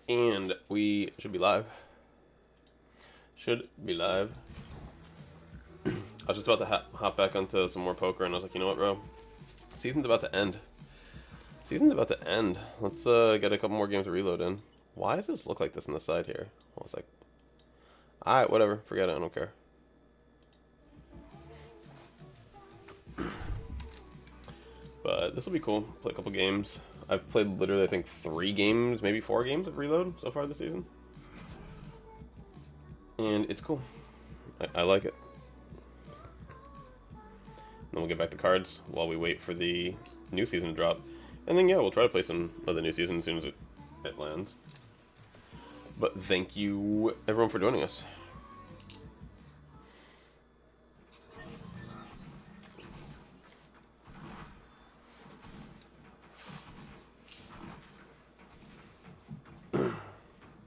And we should be live. Should be live. I was just about to hop back onto some more poker, and I was like, you know what, bro? Season's about to end. Season's about to end. Let's get a couple more games of reload in. Why does this look like this on the side here? I was like, alright, whatever. Forget it. I don't care. But this will be cool. Play a couple games. I've played literally, I think, 3 games, maybe 4 games of reload so far this season. And it's cool. I like it. Then we'll get back to cards while we wait for the new season to drop. And then, yeah, we'll try to play some of the new season as soon as it lands. But thank you, everyone, for joining us.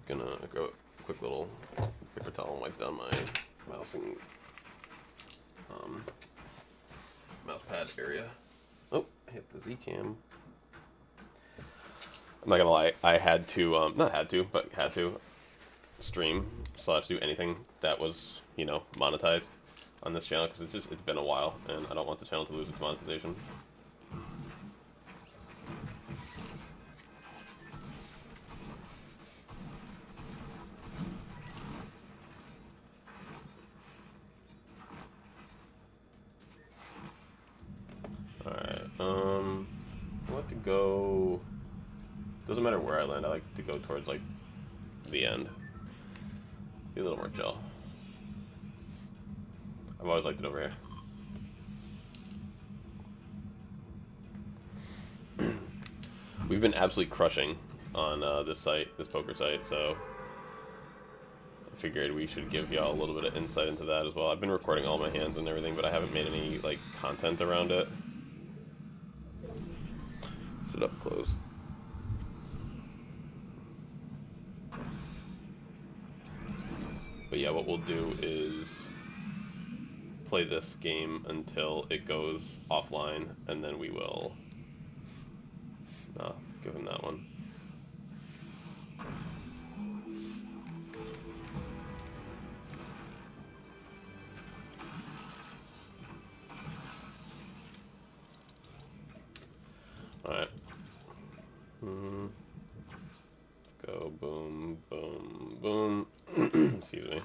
Gonna grab a quick little paper towel and wipe down my mouse and mouse pad area. Oh, I hit the Z cam. I'm not gonna lie, I had to, not had to, but had to stream / do anything that was, you know, monetized on this channel, because it's been a while, and I don't want the channel to lose its monetization. Alright, I want to go, doesn't matter where I land, I like to go towards, like, the end. Be a little more chill. I've always liked it over here. We've been absolutely crushing on this poker site, so I figured we should give y'all a little bit of insight into that as well. I've been recording all my hands and everything, but I haven't made any, like, content around it. Sit up close. But yeah, what we'll do is play this game until it goes offline, and then we will give him that one. Alright. Let's go. Boom, boom, boom. Excuse me.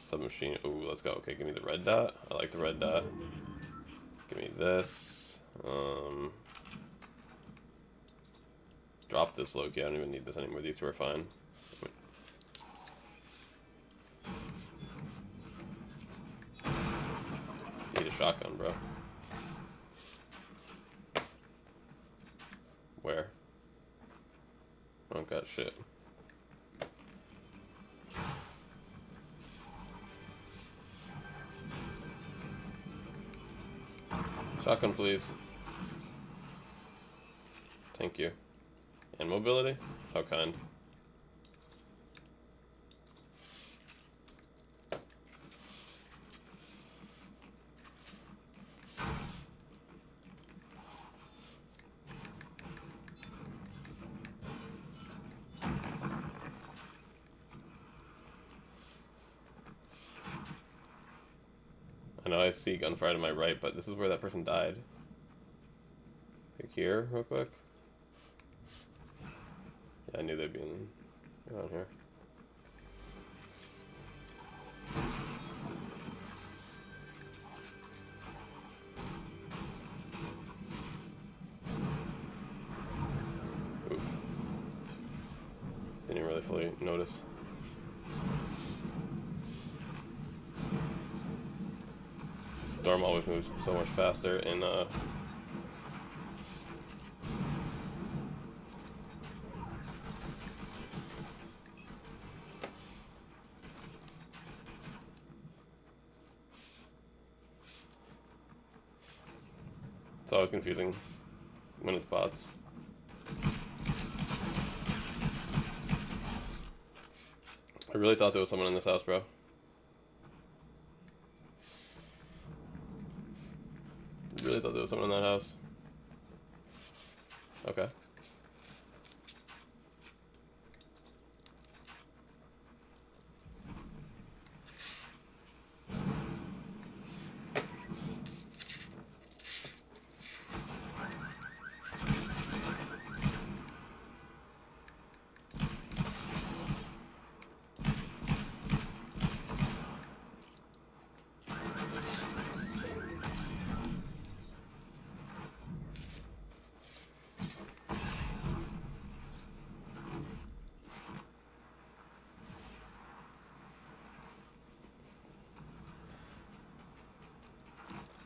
Submachine. Ooh, let's go. Okay, give me the red dot. I like the red dot. Give me this. Drop this Loki. I don't even need this anymore. These two are fine. Need a shotgun, bro. Where? I don't got shit. Shotgun, please. Thank you. And mobility? How kind. I know I see gunfire to my right, but this is where that person died. Pick here, real quick. Yeah, I knew they'd be around here. Oof. Didn't even really fully notice. Storm always moves so much faster in it's always confusing when it's bots. I really thought there was someone in this house, bro. Really thought there was someone in that house. Okay.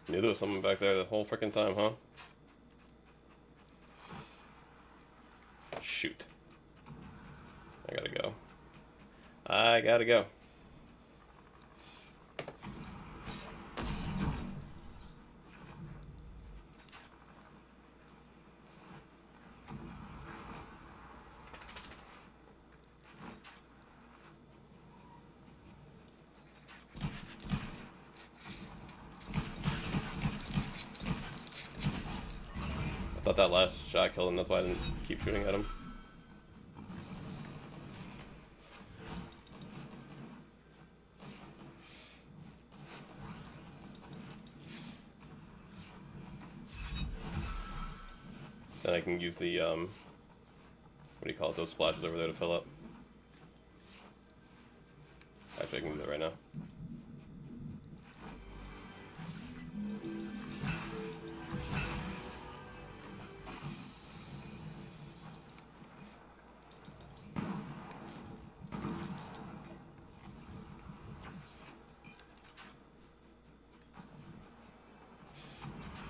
Knew there was someone back there the whole freaking time, huh? Shoot. I gotta go. I gotta go. I thought that last shot killed him, that's why I didn't keep shooting at him. Then I can use the, what do you call it, those splashes over there to fill up. Actually, I can do that right now.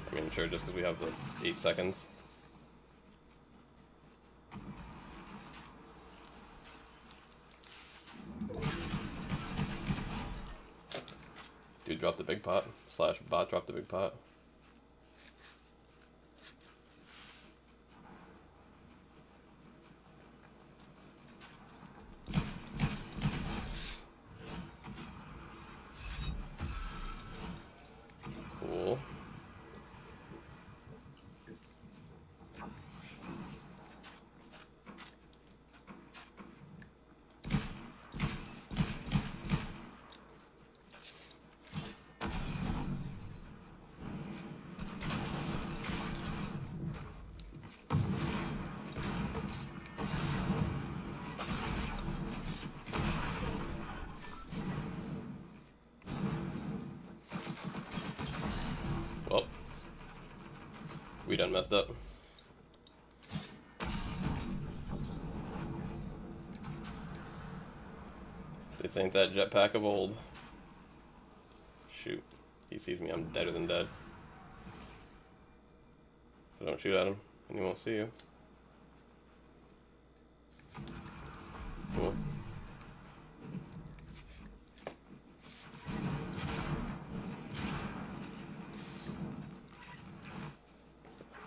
I mean, sure, just because we have the 8 seconds. Dude dropped the big pot. Slash bot dropped the big pot. Cool. Well, we done messed up. This ain't that jetpack of old. Shoot. He sees me, I'm deader than dead. So don't shoot at him, and he won't see you. Cool.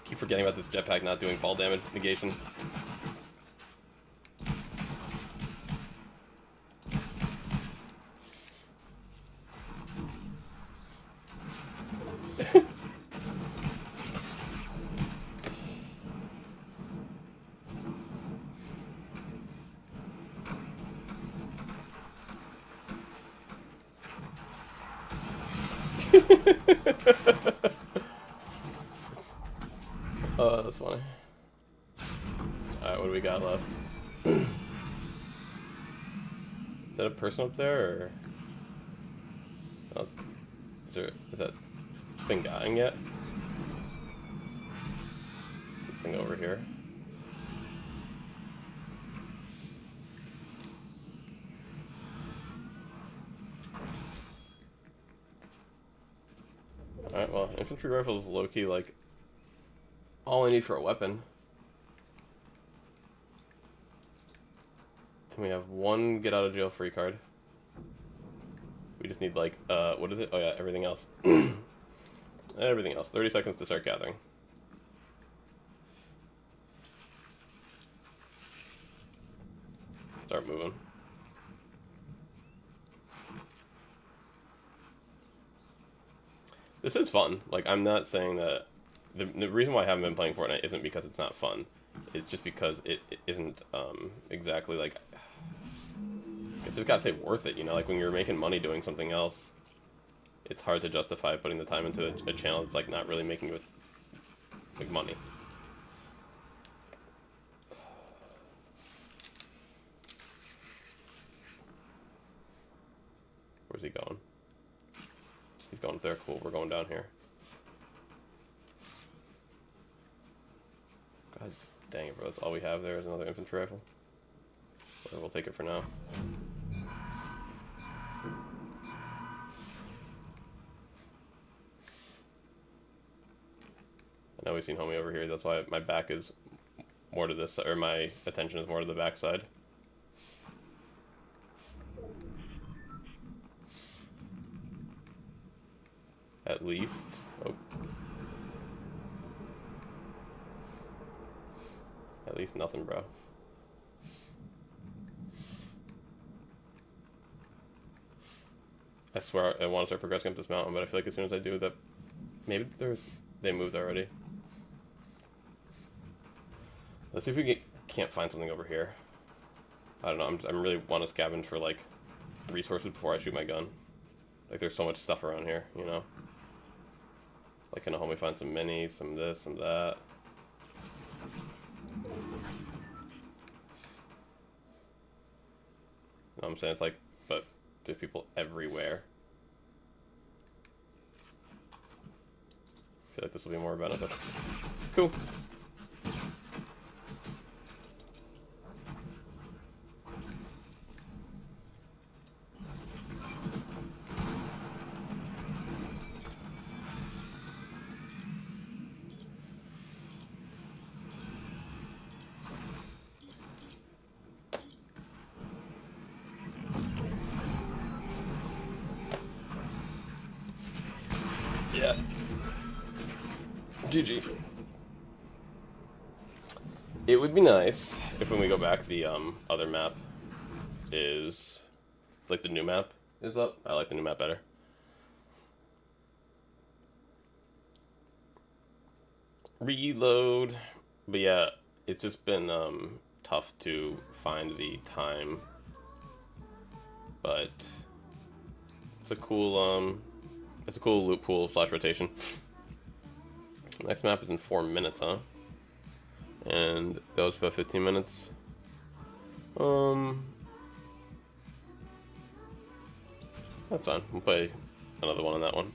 Keep forgetting about this jetpack not doing fall damage negation. Oh, that's funny. Alright, what do we got left? Is that a person up there, or... Oh, is that thing dying yet? Thing over here. Alright, well, infantry rifle is low-key, like, all I need for a weapon. And we have one get-out-of-jail-free card. We just need, like, what is it? Oh yeah, everything else. Everything else. 30 seconds to start gathering. Start moving. This is fun. Like, I'm not saying that... The reason why I haven't been playing Fortnite isn't because it's not fun. It's just because it isn't exactly, like... It's just gotta say worth it, you know? Like, when you're making money doing something else, it's hard to justify putting the time into a channel that's, like, not really making you, like, money. Where's he going? He's going there. Cool. We're going down here. God dang it, bro. That's all we have there is another infantry rifle. Whatever, we'll take it for now. I know we've seen homie over here. That's why my back is more to this, or my attention is more to the back side. At least. Oh. At least nothing, bro. I swear I want to start progressing up this mountain, but I feel like as soon as I do that, maybe they moved already. Let's see if we can't find something over here. I don't know. I'm really want to scavenge for like resources before I shoot my gun. Like there's so much stuff around here, you know. Like, can a homie find some minis, some this, some that? You know what I'm saying? It's like, but there's people everywhere. I feel like this will be more beneficial. Cool. Yeah. GG. It would be nice if when we go back, the other map is, like the new map is up. I like the new map better. Reload. But yeah, it's just been tough to find the time. But it's a cool loot pool / rotation. Next map is in 4 minutes, huh? And that was about 15 minutes. That's fine. We'll play another one on that one.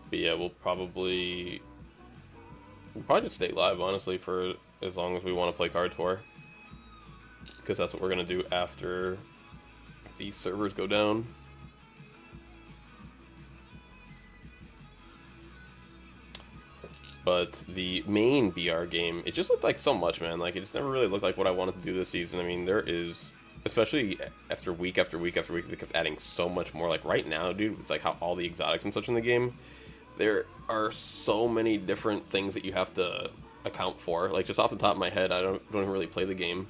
But yeah, we'll probably just stay live, honestly, for as long as we want to play Card Tour. Because that's what we're going to do after these servers go down. But the main BR game, it just looked like so much, man. Like, it just never really looked like what I wanted to do this season. I mean, there is, especially after week after week after week, they kept adding so much more. Like, right now, dude, with like how all the exotics and such in the game, there are so many different things that you have to account for. Like, just off the top of my head, I don't even really play the game.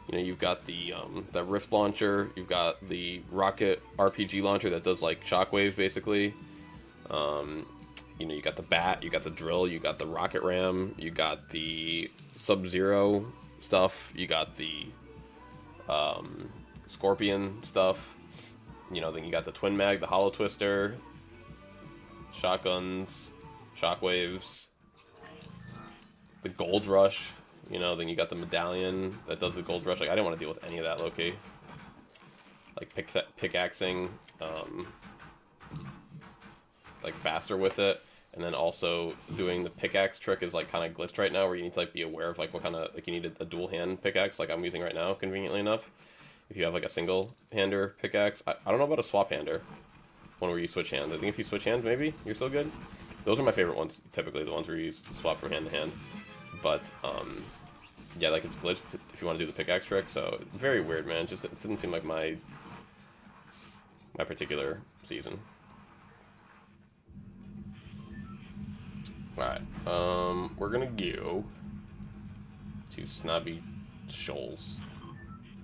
You know, you've got the Rift launcher, you've got the Rocket RPG launcher that does like shockwaves, basically. You know, you got the bat, you got the drill, you got the rocket ram, you got the Sub-Zero stuff, you got the Scorpion stuff. You know, then you got the Twin Mag, the Hollow Twister, shotguns, shockwaves, the Gold Rush. You know, then you got the medallion that does the Gold Rush. Like, I didn't want to deal with any of that, low-key. Like, pickaxing, like, faster with it. And then also doing the pickaxe trick is, like, kind of glitched right now, where you need to, like, be aware of, like, what kind of, like, you need a dual-hand pickaxe, like I'm using right now, conveniently enough. If you have, like, a single-hander pickaxe. I don't know about a swap-hander, one where you switch hands. I think if you switch hands, maybe, you're still good. Those are my favorite ones, typically, the ones where you swap from hand to hand. But, yeah, like, it's glitched if you want to do the pickaxe trick, so very weird, man. Just, it didn't seem like my particular season. Alright, we're gonna go to Snobby Shoals.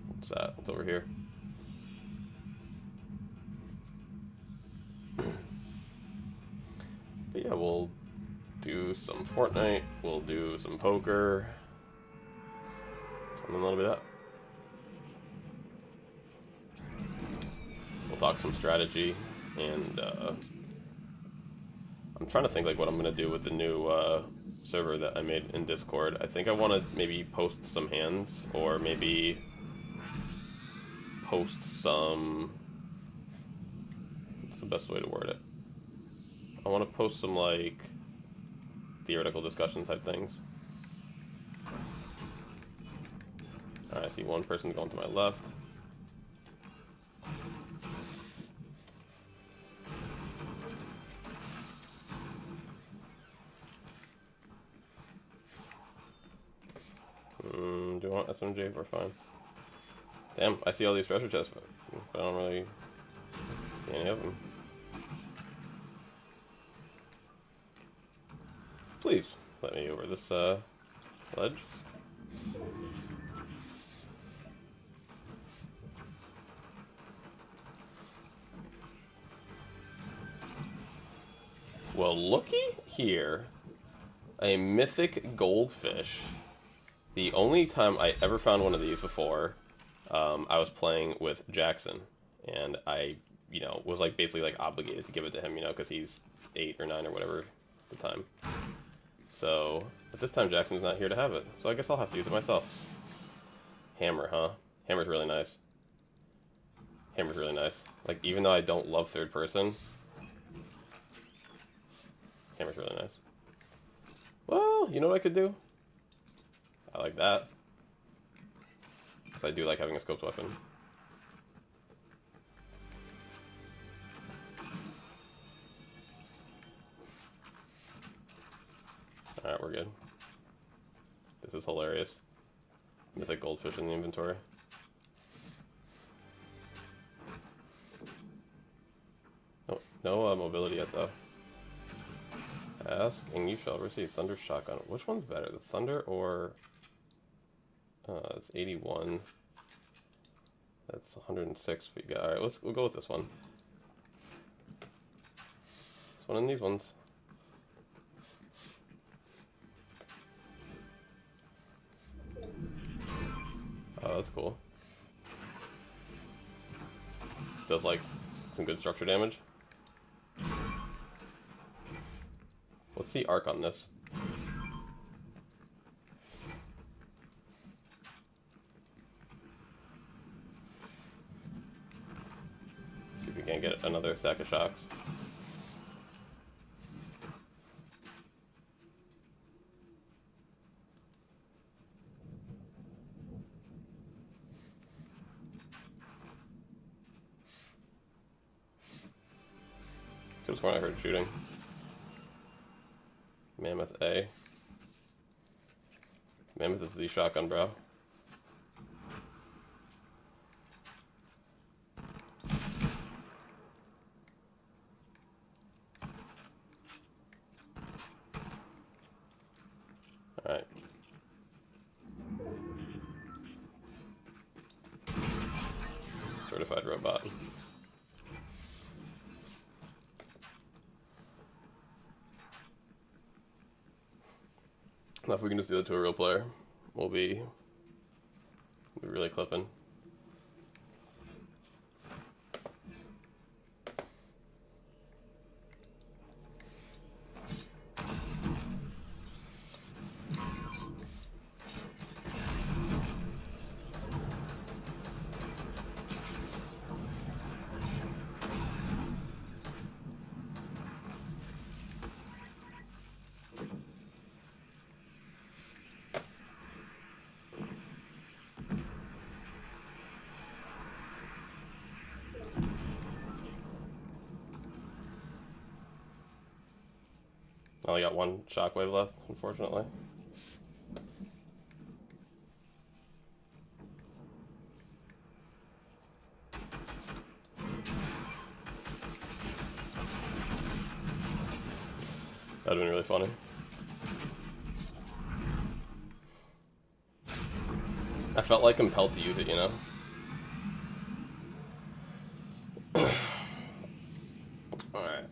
What's that? What's over here? But yeah, we'll do some Fortnite, we'll do some poker, and then that'll be that. We'll talk some strategy, and I'm trying to think like what I'm gonna do with the new server that I made in Discord. I think I want to maybe post some hands, or maybe post some... what's the best way to word it? I want to post some like theoretical discussion type things. Alright, I see one person going to my left. Do you want SMG? We're fine. Damn, I see all these treasure chests, but I don't really see any of them. Please, let me over this ledge. Well, looky here. A mythic goldfish. The only time I ever found one of these before, I was playing with Jackson, and I, you know, was like basically like obligated to give it to him, you know, because he's 8 or 9 or whatever at the time. So, at this time Jackson's not here to have it, so I guess I'll have to use it myself. Hammer, huh? Hammer's really nice. Hammer's really nice. Like, even though I don't love third person, hammer's really nice. Well, you know what I could do? I like that. Because I do like having a scoped weapon. Alright, we're good. This is hilarious. Mythic goldfish in the inventory. Oh, no mobility yet, though. Ask and you shall receive. Thunder shotgun. Which one's better, the Thunder or... it's 81. That's 106 we got. Alright, we'll go with this one. This one and these ones. Oh, that's cool. Does like some good structure damage. What's the arc on this? See if we can get another stack of shocks. Could've sworn I heard shooting. Mammoth A. Mammoth is the shotgun, bro. Alright. Certified robot. Now if we can just do it to a real player, we'll be really clipping. I only got one shockwave left, unfortunately. That would've been really funny. I felt like compelled to use it, you know? Alright.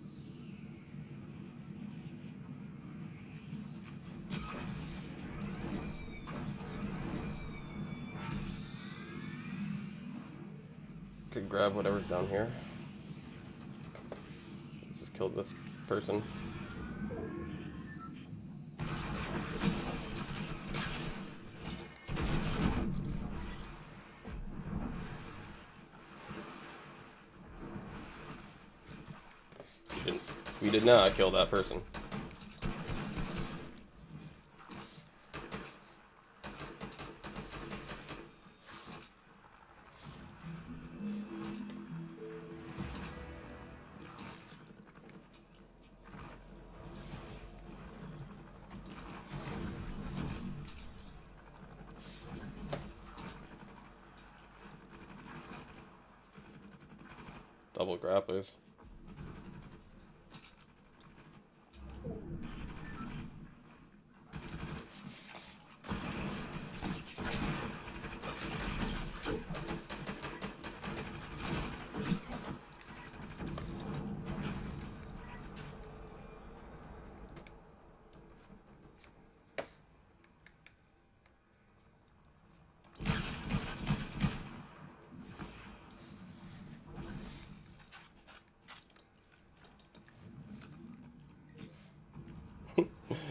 could grab whatever's down here. Let's just kill this person. We did not kill that person. Double grapplers.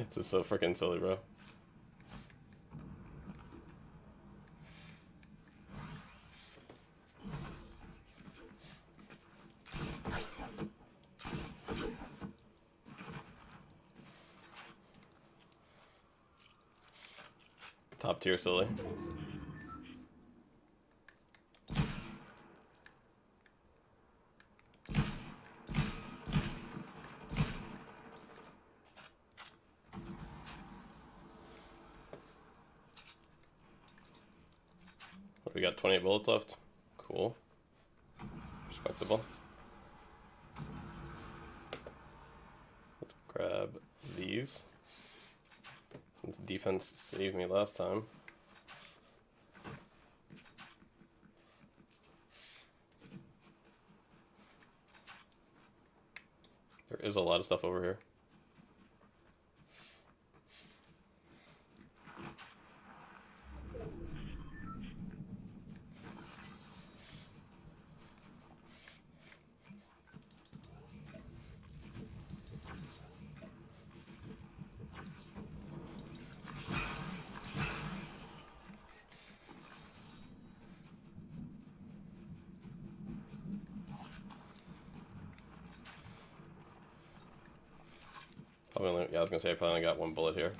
This is so freaking silly, bro. Top tier silly. We got 28 bullets left. Cool. Respectable. Let's grab these. Since defense saved me last time. There is a lot of stuff over here. Probably only, yeah, I was gonna say I probably only got one bullet here.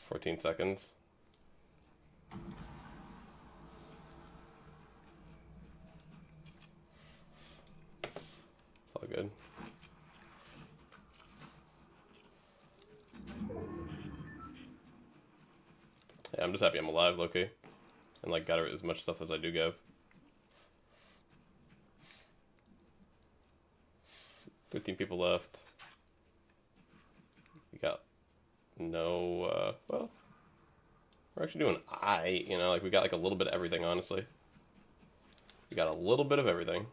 14 seconds. It's all good. Yeah, I'm just happy I'm alive, low-key. And like got as much stuff as I do give. 15 people left. We got no, well, we're actually doing you know, like we got like a little bit of everything, honestly. We got a little bit of everything.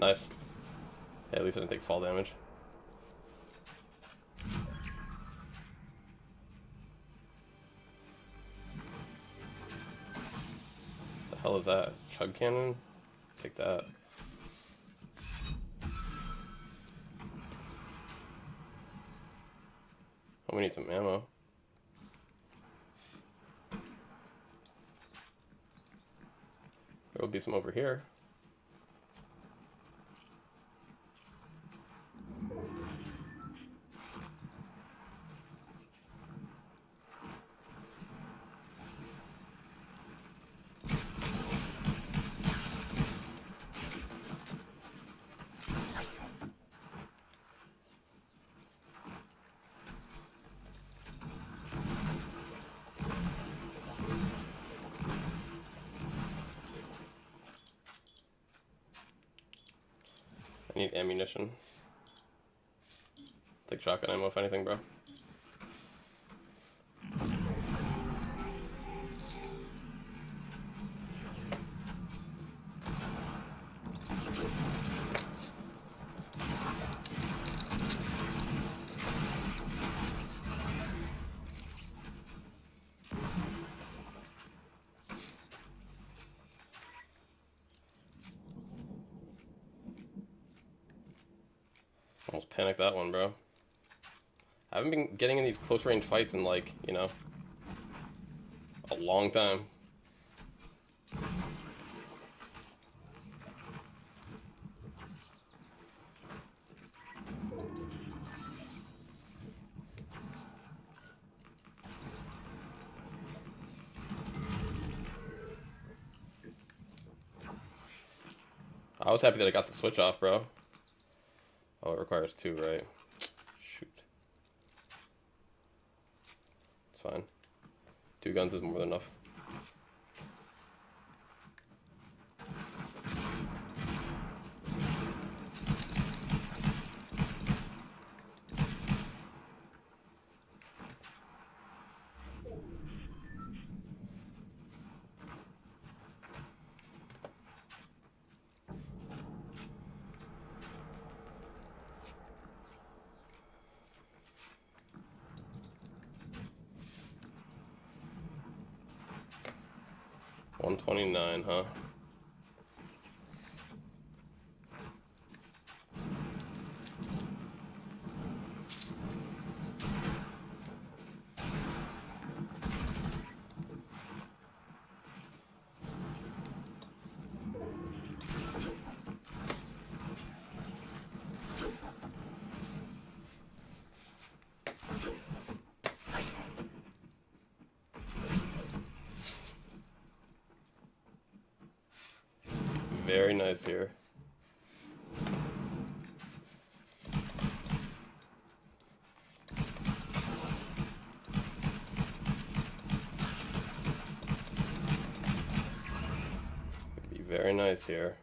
Nice. Yeah, at least I didn't take fall damage. The hell is that? Chug cannon? Take that. Oh, we need some ammo. There will be some over here. Need ammunition. Take shotgun ammo if anything, bro. Almost panicked that one, bro. I haven't been getting in these close range fights in, like, you know, a long time. I was happy that I got the switch off, bro. Oh, it requires 2, right? Shoot. It's fine. 2 guns is more than enough. $129, huh? Very nice here. Be very nice here.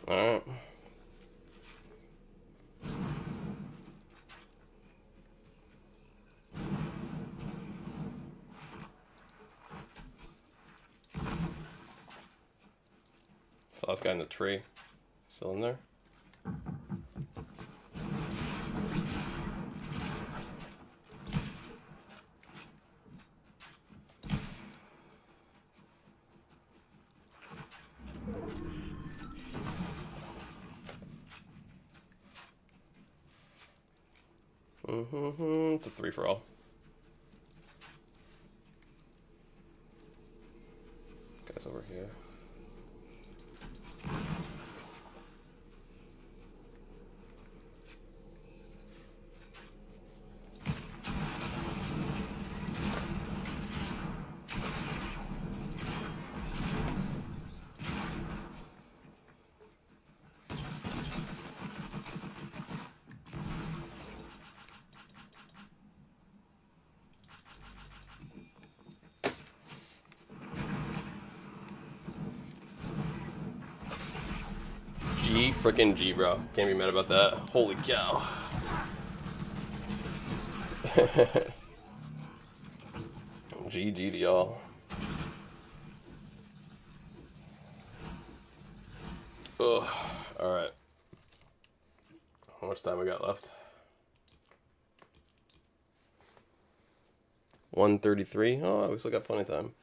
Alright. Saw this guy in the tree. Still in there? It's a 3-for-all. Guys over here. G frickin' G, bro. Can't be mad about that. Holy cow. GG to y'all. Ugh. Alright. How much time we got left? 1:33. Oh, we still got plenty of time.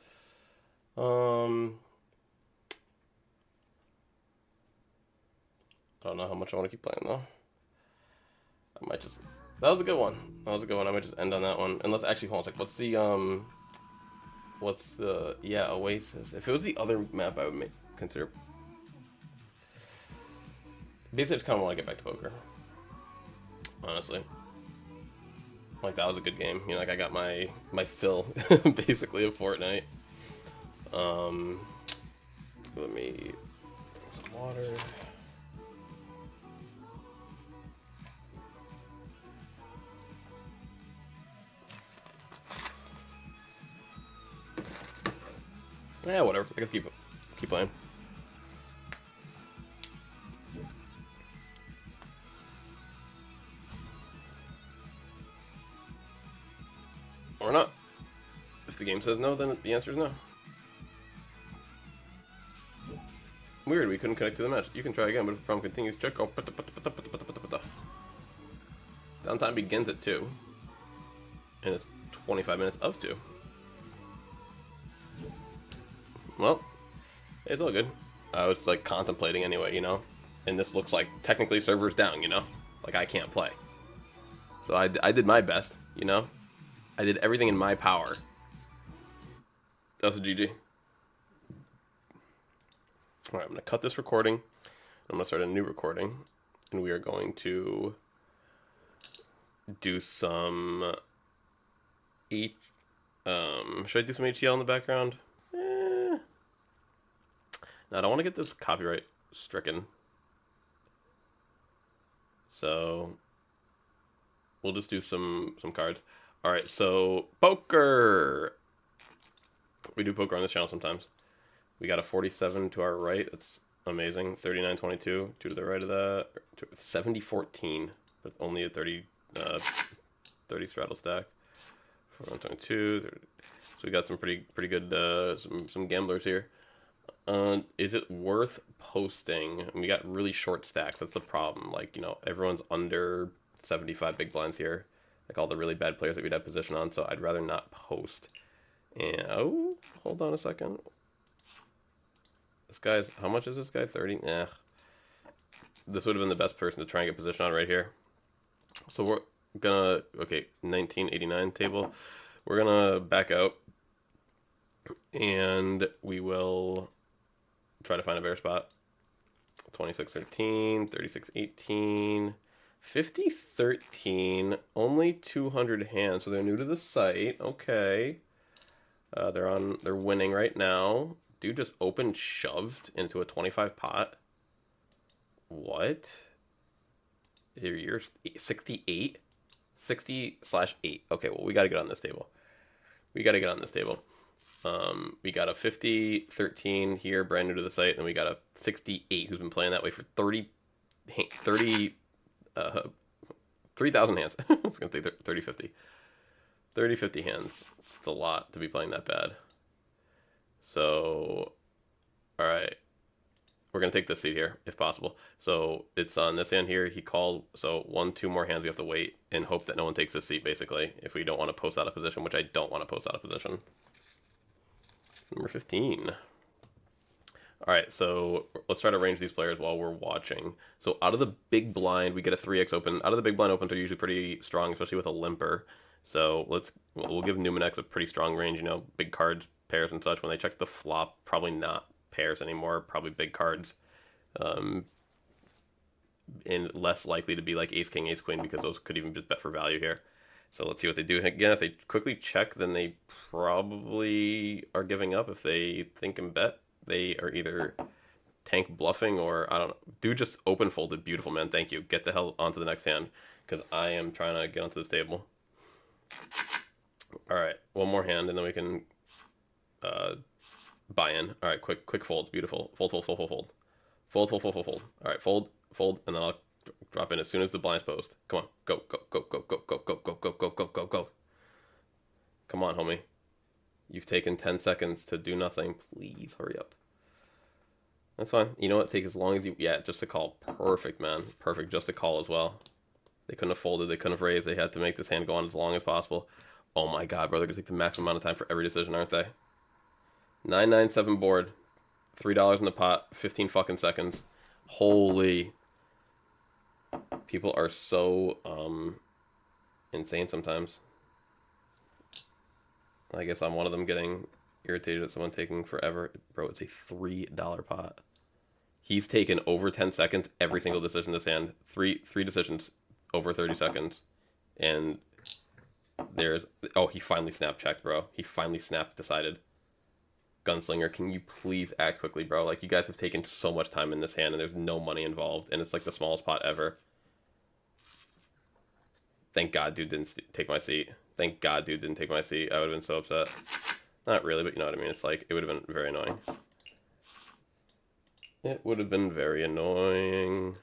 I don't know how much I want to keep playing though. I might just... That was a good one. That was a good one. I might just end on that one. Unless, actually, hold on a sec. What's the... Yeah, Oasis. If it was the other map, I would consider... Basically, I just kind of want to get back to poker. Honestly. Like, that was a good game. You know, like, I got my fill, basically, of Fortnite. Let me drink some water. Yeah, whatever. I can keep playing. Or not. If the game says no, then the answer is no. Weird, we couldn't connect to the match. You can try again, but if the problem continues, check out. Downtime begins at 2. And it's 25 minutes of 2. Well, it's all good. I was like contemplating anyway, you know? And this looks like technically server's down, you know? Like I can't play. So I did my best, you know? I did everything in my power. That's a GG. Alright, I'm going to cut this recording. I'm going to start a new recording. And we are going to do some... should I do some HCL in the background? Now, I don't want to get this copyright stricken. So, we'll just do some cards. Alright, so, poker! We do poker on this channel sometimes. We got a 47 to our right. That's amazing. 39.22. 2 to the right of that. 70.14. With only a 30 straddle stack. 41.22. So we got some pretty good some gamblers here. Is it worth posting? And we got really short stacks. That's the problem. Like, you know, everyone's under 75 big blinds here. Like all the really bad players that we'd have position on. So I'd rather not post. And, oh, hold on a second. This guy's, how much is this guy? 30? Nah. This would have been the best person to try and get position on right here. So we're gonna, okay, 1989 table. We're gonna back out. And we will try to find a better spot. 26.13, 36.18, 50.13, only 200 hands. So they're new to the site. Okay. They're winning right now. Dude just open shoved into a 25 pot. What? You're 68? 60/8. Okay, well, we got to get on this table. We got to get on this table. We got a 50.13 here, brand new to the site, and then we got a 68 who's been playing that way for 3,000 hands. I was going to say 30-50. 30-50 hands. It's a lot to be playing that bad. So, alright. We're going to take this seat here, if possible. So, it's on this hand here. He called, so 1-2 more hands we have to wait and hope that no one takes this seat, basically, if we don't want to post out of position, which I don't want to post out of position. Number 15. Alright, so let's try to range these players while we're watching. So out of the big blind, we get a 3x open. Out of the big blind opens are usually pretty strong, especially with a limper. So we'll give Numinex a pretty strong range, you know, big cards, pairs and such. When they check the flop, probably not pairs anymore, probably big cards. And less likely to be like ace, king, ace, queen, because those could even just bet for value here. So let's see what they do. Again, if they quickly check, then they probably are giving up. If they think and bet, they are either tank bluffing or, I don't know. Dude just open folded. Beautiful, man. Thank you. Get the hell onto the next hand, because I am trying to get onto this table. All right, one more hand, and then we can buy in. All right, quick folds. Beautiful. Fold, fold, fold, fold, fold. Fold, fold, fold, fold, fold. All right, fold, and then I'll drop in as soon as the blind's post. Come on. Go, go, go, go, go, go, go, go, go, go, go, go, go. Come on, homie. You've taken 10 seconds to do nothing. Please hurry up. That's fine. You know what? Take as long as you... Yeah, just a call. Perfect, man. Perfect. Just a call as well. They couldn't have folded. They couldn't have raised. They had to make this hand go on as long as possible. Oh my god, bro. They're going to take the maximum amount of time for every decision, aren't they? 997 board. $3 in the pot. 15 fucking seconds. Holy... People are so insane sometimes. I guess I'm one of them getting irritated at someone taking forever. Bro, it's a $3 pot. He's taken over 10 seconds every single decision this hand. Three decisions over 30 seconds. And there's... Oh, he finally snap checked, bro. He finally snap decided. Gunslinger, can you please act quickly, bro? Like, you guys have taken so much time in this hand, and there's no money involved, and it's like the smallest pot ever. Thank God dude didn't take my seat. Thank God dude didn't take my seat. I would have been so upset. Not really, but you know what I mean. It's like, it would have been very annoying. It would have been very annoying.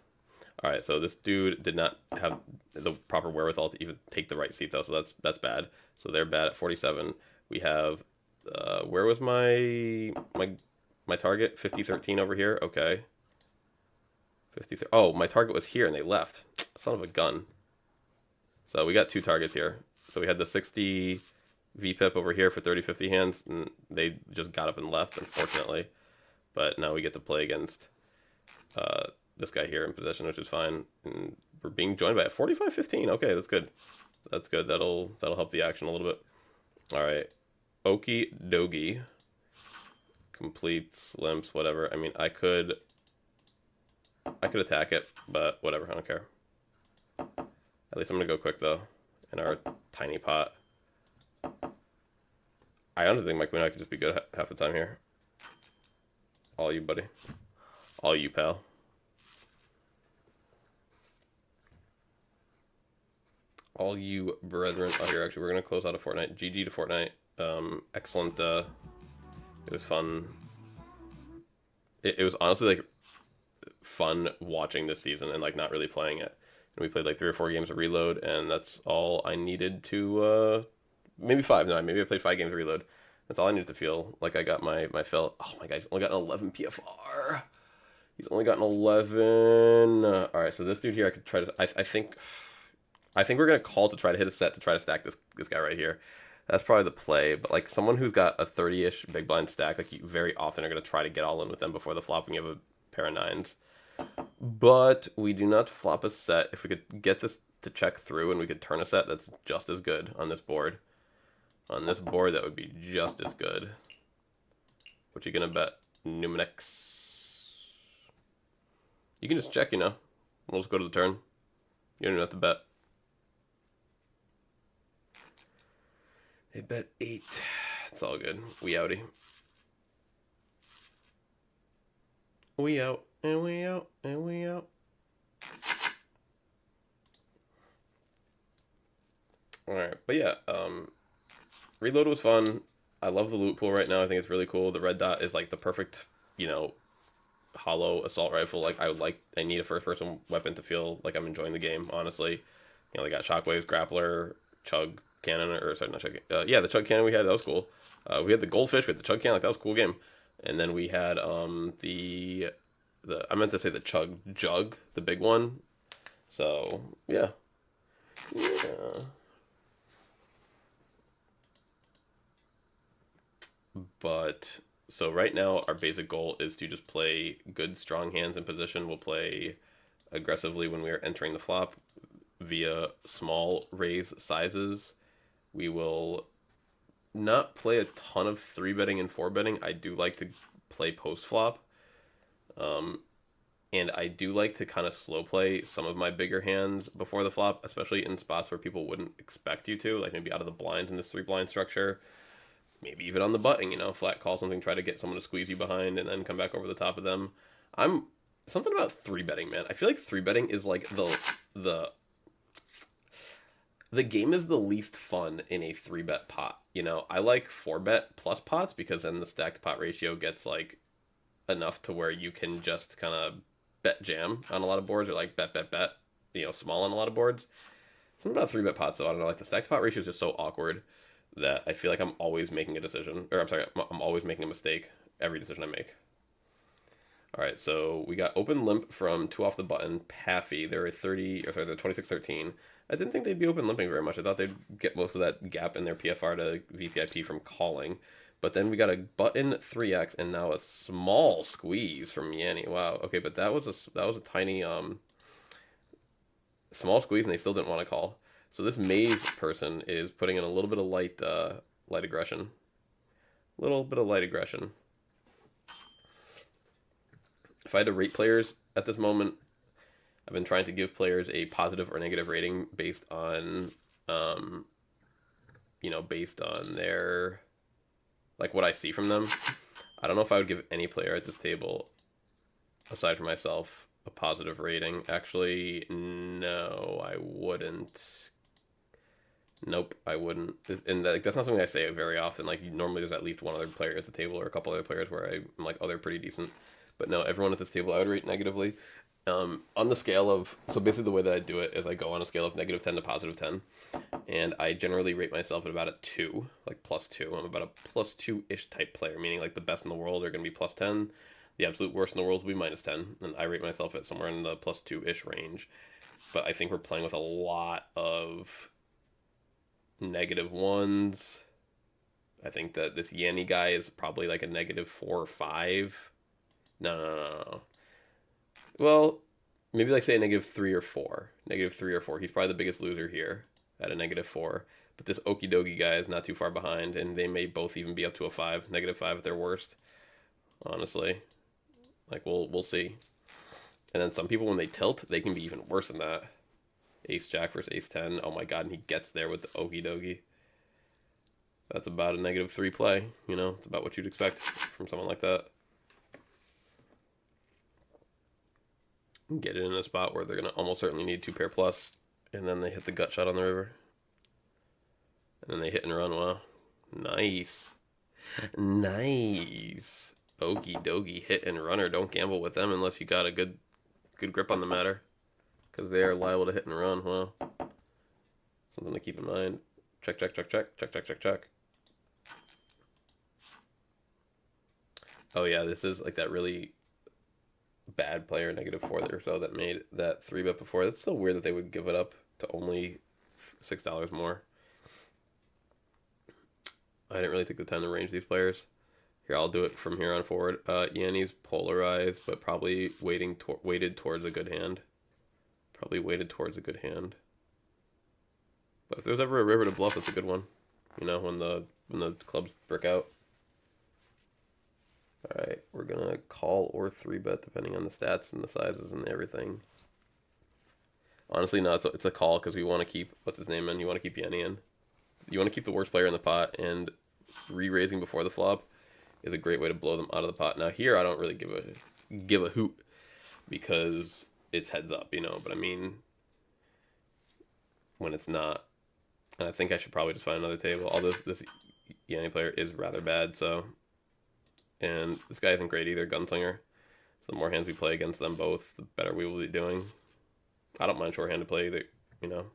Alright, so this dude did not have the proper wherewithal to even take the right seat, though, so that's bad. So they're bad at 47. We have... where was my target? 50-13 over here? Okay. 53. Oh, my target was here and they left. Son of a gun. So we got two targets here. So we had the 60 VPIP over here for 30-50 hands, and they just got up and left, unfortunately. But now we get to play against this guy here in position, which is fine. And we're being joined by a 45-15. Okay, that's good. That's good. That'll help the action a little bit. All right. Okie dokie. Completes, limps, whatever. I mean, I could attack it, but whatever. I don't care. At least I'm gonna go quick though, in our tiny pot. I honestly think my queen eye could just be good half the time here. All you, buddy. All you, pal. All you, brethren. Oh, here, actually, we're gonna close out a Fortnite. GG to Fortnite. Excellent. It was fun. It was honestly like fun watching this season and like not really playing it. And we played like 3 or 4 games of Reload, and that's all I needed to maybe 5. No, maybe I played 5 games of Reload. That's all I needed to feel like I got my fill. Oh my god, he's only got an 11 PFR. He's only got an 11. All right, so this dude here, I could try to. I think we're gonna call to try to hit a set to try to stack this guy right here. That's probably the play. But like someone who's got a 30-ish big blind stack, like you very often are gonna try to get all in with them before the flop when you have a pair of 9s. But we do not flop a set. If we could get this to check through and we could turn a set, that's just as good on this board. On this board, that would be just as good. What you gonna bet? Numinix. You can just check, you know. We'll just go to the turn. You don't even have to bet. They bet 8. It's all good. We outie. We out. And we out, and we out. Alright, but yeah, Reload was fun. I love the loot pool right now. I think it's really cool. The red dot is like the perfect, you know, hollow assault rifle. Like I need a first-person weapon to feel like I'm enjoying the game, honestly. You know, they got shockwaves, grappler, chug cannon, or sorry, not chug. Yeah, the chug cannon we had, that was cool. We had the goldfish, we had the chug cannon, like that was a cool game. And then we had I meant to say the chug jug, the big one. So yeah. But so right now our basic goal is to just play good strong hands in position. We'll play aggressively when we are entering the flop via small raise sizes. We will not play a ton of 3-betting and 4-betting. I do like to play post flop. And I do like to kind of slow play some of my bigger hands before the flop, especially in spots where people wouldn't expect you to, like maybe out of the blinds in this 3-blind structure, maybe even on the button, you know, flat call something, try to get someone to squeeze you behind and then come back over the top of them. Something about 3-betting, man. I feel like 3-betting is like the game is the least fun in a 3-bet pot. You know, I like 4-bet plus pots because then the stacked pot ratio gets like enough to where you can just kind of bet jam on a lot of boards, or like bet, you know, small on a lot of boards. Something about 3-bet pots, though, I don't know, like the stacked pot ratio is just so awkward that I feel like I'm always making a decision, or I'm always making a mistake every decision I make. All right, so we got open limp from 2 off the button, Paffy. They're 26-13. I didn't think they'd be open limping very much. I thought they'd get most of that gap in their PFR to VPIP from calling. But then we got a button 3x and now a small squeeze from Yanni. Wow. Okay, but that was a tiny Small squeeze, and they still didn't want to call. So this maze person is putting in a little bit of light aggression. A little bit of light aggression. If I had to rate players at this moment, I've been trying to give players a positive or negative rating based on, based on their, like, what I see from them. I don't know if I would give any player at this table, aside from myself, a positive rating. Actually, no, I wouldn't. Nope, I wouldn't. And that's not something I say very often. Like, normally there's at least one other player at the table or a couple other players where I'm like, oh, they're pretty decent. But no, everyone at this table I would rate negatively. On the scale of, so basically the way that I do it is I go on a scale of -10 to +10. And I generally rate myself at about a 2, like +2. I'm about a +2-ish type player, meaning like the best in the world are going to be +10. The absolute worst in the world will be -10. And I rate myself at somewhere in the +2-ish range. But I think we're playing with a lot of -1s. I think that this Yanni guy is probably like a -4 or 5. No. Well, maybe like say a -3 or 4. -3 or 4. He's probably the biggest loser here at a -4. But this Okie Dokie guy is not too far behind, and they may both even be up to a 5, -5 at their worst. Honestly, like we'll see. And then some people, when they tilt, they can be even worse than that. Ace Jack versus Ace 10. Oh my god, and he gets there with the Okie Dokie. That's about a -3 play. You know, it's about what you'd expect from someone like that. Get it in a spot where they're going to almost certainly need 2 pair plus, and then they hit the gut shot on the river. And then they hit and run. Wow. Nice. Nice. Okie dokie, hit and runner. Don't gamble with them unless you got a good grip on the matter, because they are liable to hit and run. Wow. Something to keep in mind. Check, check, check, check, check, check, check, check. Oh yeah, this is like that really bad player, -4 or so, that made that 3-bet before. That's so weird that they would give it up to only $6 more. I didn't really take the time to range these players. Here, I'll do it from here on forward. Yanni's polarized, but probably weighted towards a good hand. Probably weighted towards a good hand. But if there's ever a river to bluff, it's a good one. You know, when the clubs brick out. Alright, we're gonna call or 3-bet depending on the stats and the sizes and everything. Honestly, no, it's a call because we want to keep, what's his name in? You want to keep Yanni in. You want to keep the worst player in the pot, and re-raising before the flop is a great way to blow them out of the pot. Now here, I don't really give a hoot because it's heads up, you know, but I mean, when it's not, and I think I should probably just find another table. All this Yanni player is rather bad, so, and this guy isn't great either, gunslinger. So the more hands we play against them both, the better we will be doing. I don't mind shorthanded play either, you know.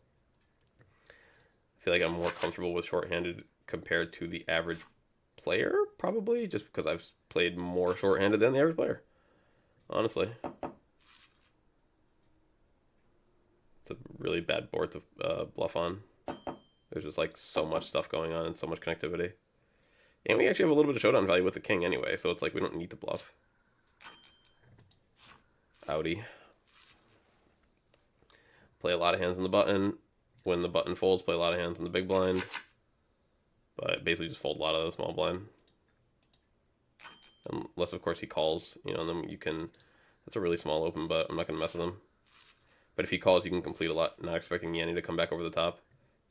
I feel like I'm more comfortable with shorthanded compared to the average player, probably, just because I've played more shorthanded than the average player, honestly. It's a really bad board to bluff on. There's just like so much stuff going on and so much connectivity. And we actually have a little bit of showdown value with the king anyway, so it's like we don't need to bluff. Audi. Play a lot of hands on the button. When the button folds, play a lot of hands on the big blind. But basically just fold a lot of the small blind. Unless, of course, he calls, you know, and then you can... That's a really small open, but I'm not going to mess with him. But if he calls, you can complete a lot, not expecting Yanni to come back over the top.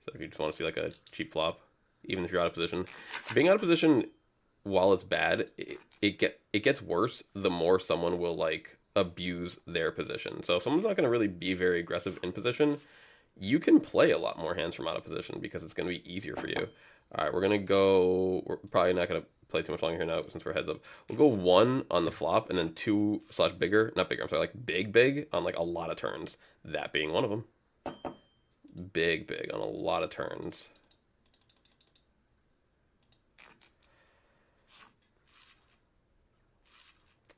So if you just want to see, like, a cheap flop, even if you're out of position. Being out of position, while it's bad, it gets worse the more someone will, like, abuse their position. So if someone's not going to really be very aggressive in position, you can play a lot more hands from out of position because it's going to be easier for you. All right, we're going to go... We're probably not going to play too much longer here now since we're heads up. We'll go 1 on the flop and then 2/bigger. Not bigger, I'm sorry, like big on like a lot of turns. That being one of them. Big on a lot of turns.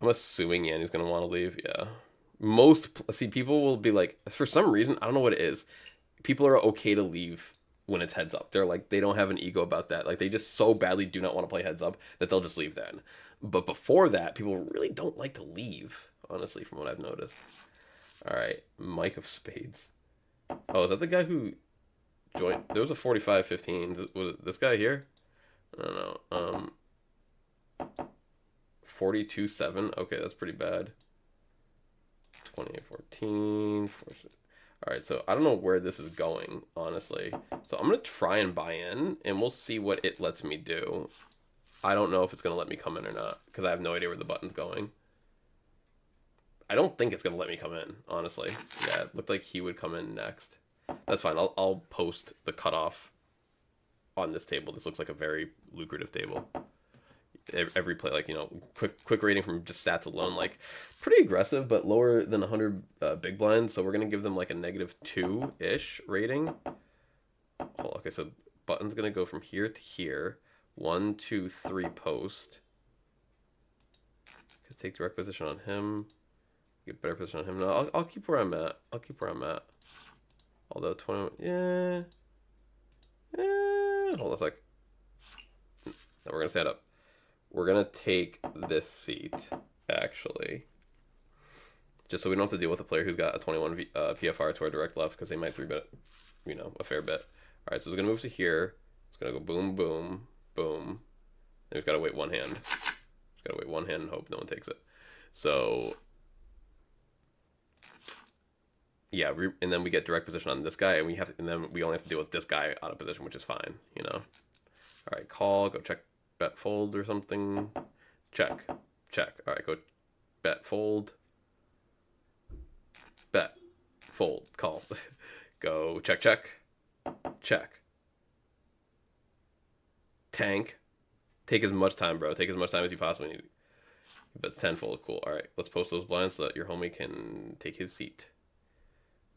I'm assuming Yanni's going to want to leave, yeah. See, people will be like, for some reason, I don't know what it is. People are okay to leave when it's heads up. They're like, they don't have an ego about that. Like, they just so badly do not want to play heads up that they'll just leave then. But before that, people really don't like to leave, honestly, from what I've noticed. All right, Mike of spades. Oh, is that the guy who joined? There was a 45-15. Was it this guy here? I don't know. 42-7. Okay, that's pretty bad. 28-14. Alright, so I don't know where this is going, honestly. So I'm going to try and buy in, and we'll see what it lets me do. I don't know if it's going to let me come in or not, because I have no idea where the button's going. I don't think it's going to let me come in, honestly. Yeah, it looked like he would come in next. That's fine. I'll post the cutoff on this table. This looks like a very lucrative table. Every play, like, you know, quick rating from just stats alone, like pretty aggressive, but lower than 100 big blinds. So we're gonna give them like a -2-ish rating. Oh, okay, so button's gonna go from here to here. 1, 2, 3 post. Could take direct position on him. Get better position on him. No, I'll keep where I'm at. I'll keep where I'm at. Although 20, yeah. Hold on a sec. Now we're gonna stand up. We're going to take this seat, actually. Just so we don't have to deal with a player who's got a 21 PFR to our direct left, because they might 3-bet, you know, a fair bit. All right, so it's going to move to here. It's going to go boom, boom, boom. And we've got to wait one hand. Just got to wait one hand and hope no one takes it. So, yeah, and then we get direct position on this guy, and then we only have to deal with this guy out of position, which is fine, you know. All right, call, go check. Bet fold or something. Check. Check. All right, go bet fold. Bet fold. Call. Go check. Check. Tank. Take as much time, bro. Take as much time as you possibly need. Bets 10 fold. Cool. All right, let's post those blinds so that your homie can take his seat.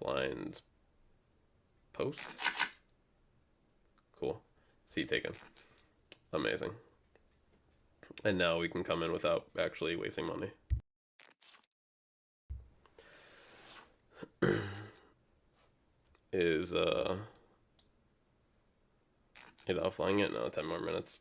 Blinds. Post. Cool. Seat taken. Amazing. And now we can come in without actually wasting money. Is it offline yet? No, 10 more minutes.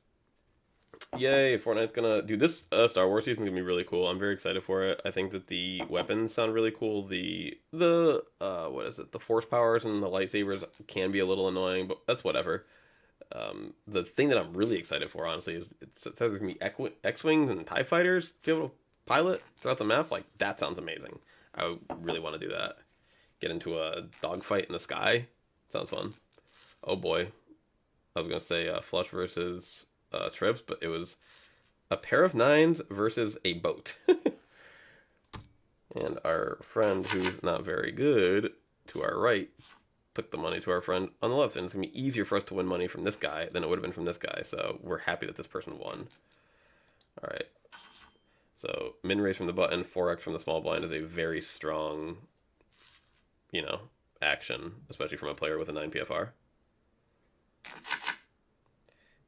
Yay, Fortnite's gonna do this. Star Wars season's gonna be really cool. I'm very excited for it. I think that the weapons sound really cool. The what is it? The force powers and the lightsabers can be a little annoying, but that's whatever. The thing that I'm really excited for, honestly, is it says there's gonna be X-Wings and TIE fighters to be able to pilot throughout the map. Like, that sounds amazing. I really want to do that. Get into a dogfight in the sky. Sounds fun. Oh boy. I was gonna say Flush versus Trips, but it was a pair of 9s versus a boat. And our friend, who's not very good, to our right, took the money to our friend on the left, and it's going to be easier for us to win money from this guy than it would have been from this guy, so we're happy that this person won. Alright. So, min raise from the button, 4x from the small blind is a very strong, you know, action, especially from a player with a 9 PFR.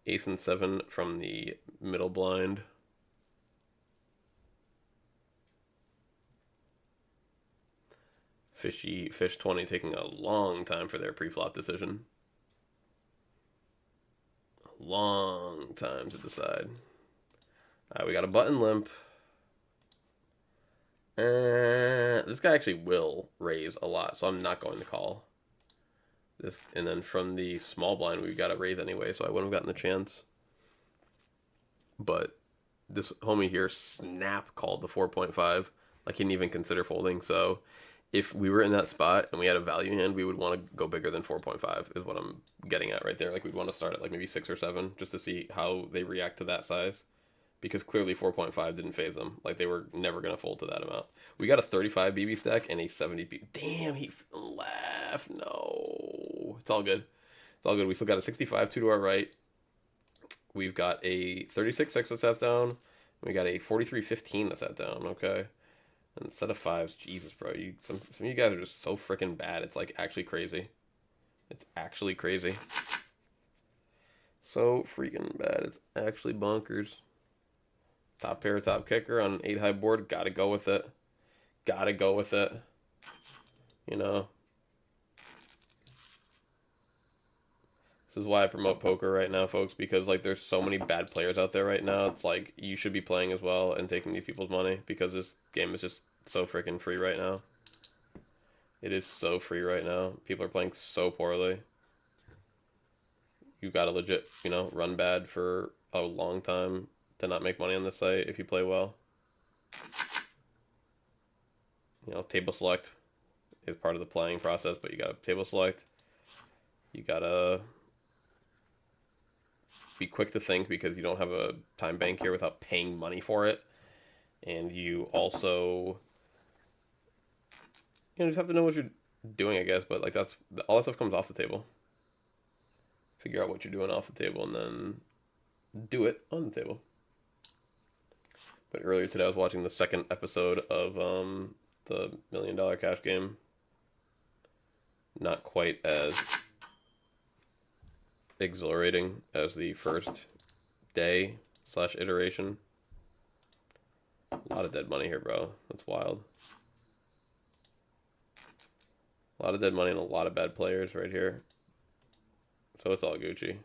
Ace and 7 from the middle blind. Fish 20 taking a long time for their pre-flop decision. A long time to decide. We got a button limp. This guy actually will raise a lot, so I'm not going to call. This, and then from the small blind, we got to raise anyway, so I wouldn't have gotten the chance. But this homie here snap called the 4.5. Like, he didn't even consider folding, so if we were in that spot and we had a value hand, we would want to go bigger than 4.5 is what I'm getting at right there. Like, we'd want to start at like maybe 6 or 7 just to see how they react to that size. Because clearly 4.5 didn't phase them. Like, they were never going to fold to that amount. We got a 35 BB stack and a 70 BB. Damn, he laughed. No. It's all good. It's all good. We still got a 65 2 to our right. We've got a 36 6 that sat down. We got a 43 15 that sat down. Okay. And set of 5s, Jesus, bro. Some of you guys are just so freaking bad. It's like actually crazy. It's actually crazy. So freaking bad. It's actually bonkers. Top pair, top kicker on an 8 high board. Gotta go with it. Gotta go with it. You know. This is why I promote poker right now, folks, because like there's so many bad players out there right now. It's like you should be playing as well and taking these people's money because this game is just so freaking free right now. It is so free right now. People are playing so poorly. You gotta legit, you know, run bad for a long time to not make money on this site if you play well. You know, table select is part of the playing process, but you gotta table select. You gotta be quick to think because you don't have a time bank here without paying money for it. And you also, you know, just have to know what you're doing, I guess. But like that's all that stuff comes off the table. Figure out what you're doing off the table and then do it on the table. But earlier today I was watching the second episode of the $1 Million Cash Game. Not quite as exhilarating as the first day / iteration. A lot of dead money here, bro. That's wild. A lot of dead money and a lot of bad players right here. So it's all Gucci.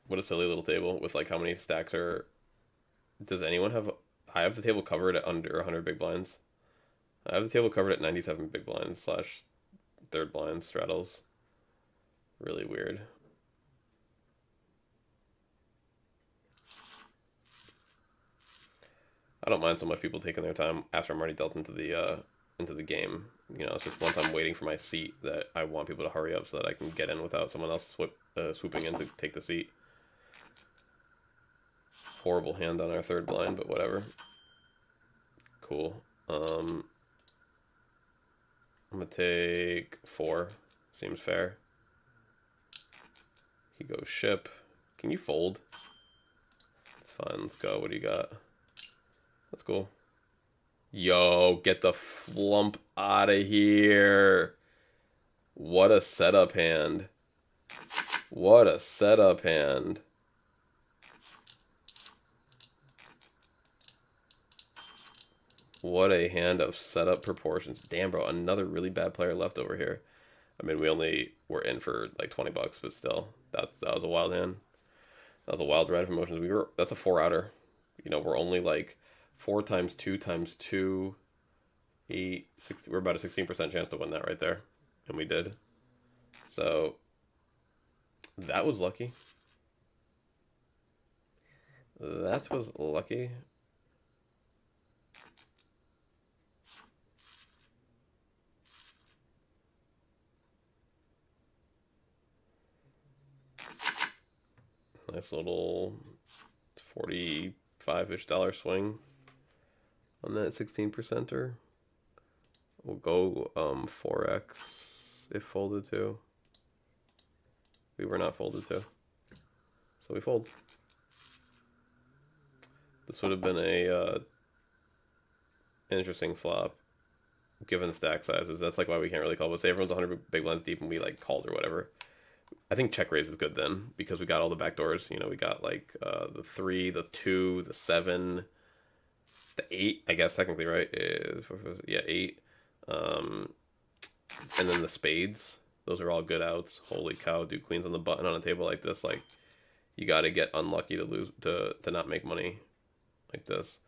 What a silly little table with like how many stacks are... Does anyone have... I have the table covered at under 100 big blinds. I have the table covered at 97 big blinds / third blind straddles. Really weird. I don't mind so much people taking their time after I'm already dealt into the game. You know, it's just once I'm waiting for my seat that I want people to hurry up so that I can get in without someone else swooping in to take the seat. Horrible hand on our third blind, but whatever. Cool. I'm gonna take 4. Seems fair. He goes ship. Can you fold? It's fine. Let's go. What do you got? That's cool. Yo, get the flump out of here. What a setup hand. What a setup hand. What a hand of setup proportions. Damn, bro, another really bad player left over here. I mean, we only were in for like 20 bucks, but still, that was a wild hand. That was a wild ride of emotions. That's a 4-outer. You know, we're only like 4 times 2 times 2, 8, 60. We're about a 16% chance to win that right there, and we did. So that was lucky. That was lucky. Nice little $45-ish swing on that 16%er. We'll go 4x if folded to. We were not folded to, so we fold. This would have been a interesting flop given the stack sizes. That's like why we can't really call. But say everyone's 100 big blinds deep and we like called or whatever. I think check raise is good then because we got all the back doors. You know, we got like the 3, the 2, the 7, the 8. I guess technically, right? Yeah, 8. And then the spades. Those are all good outs. Holy cow, dude! Queens on the button on a table like this. Like, you got to get unlucky to lose to not make money like this.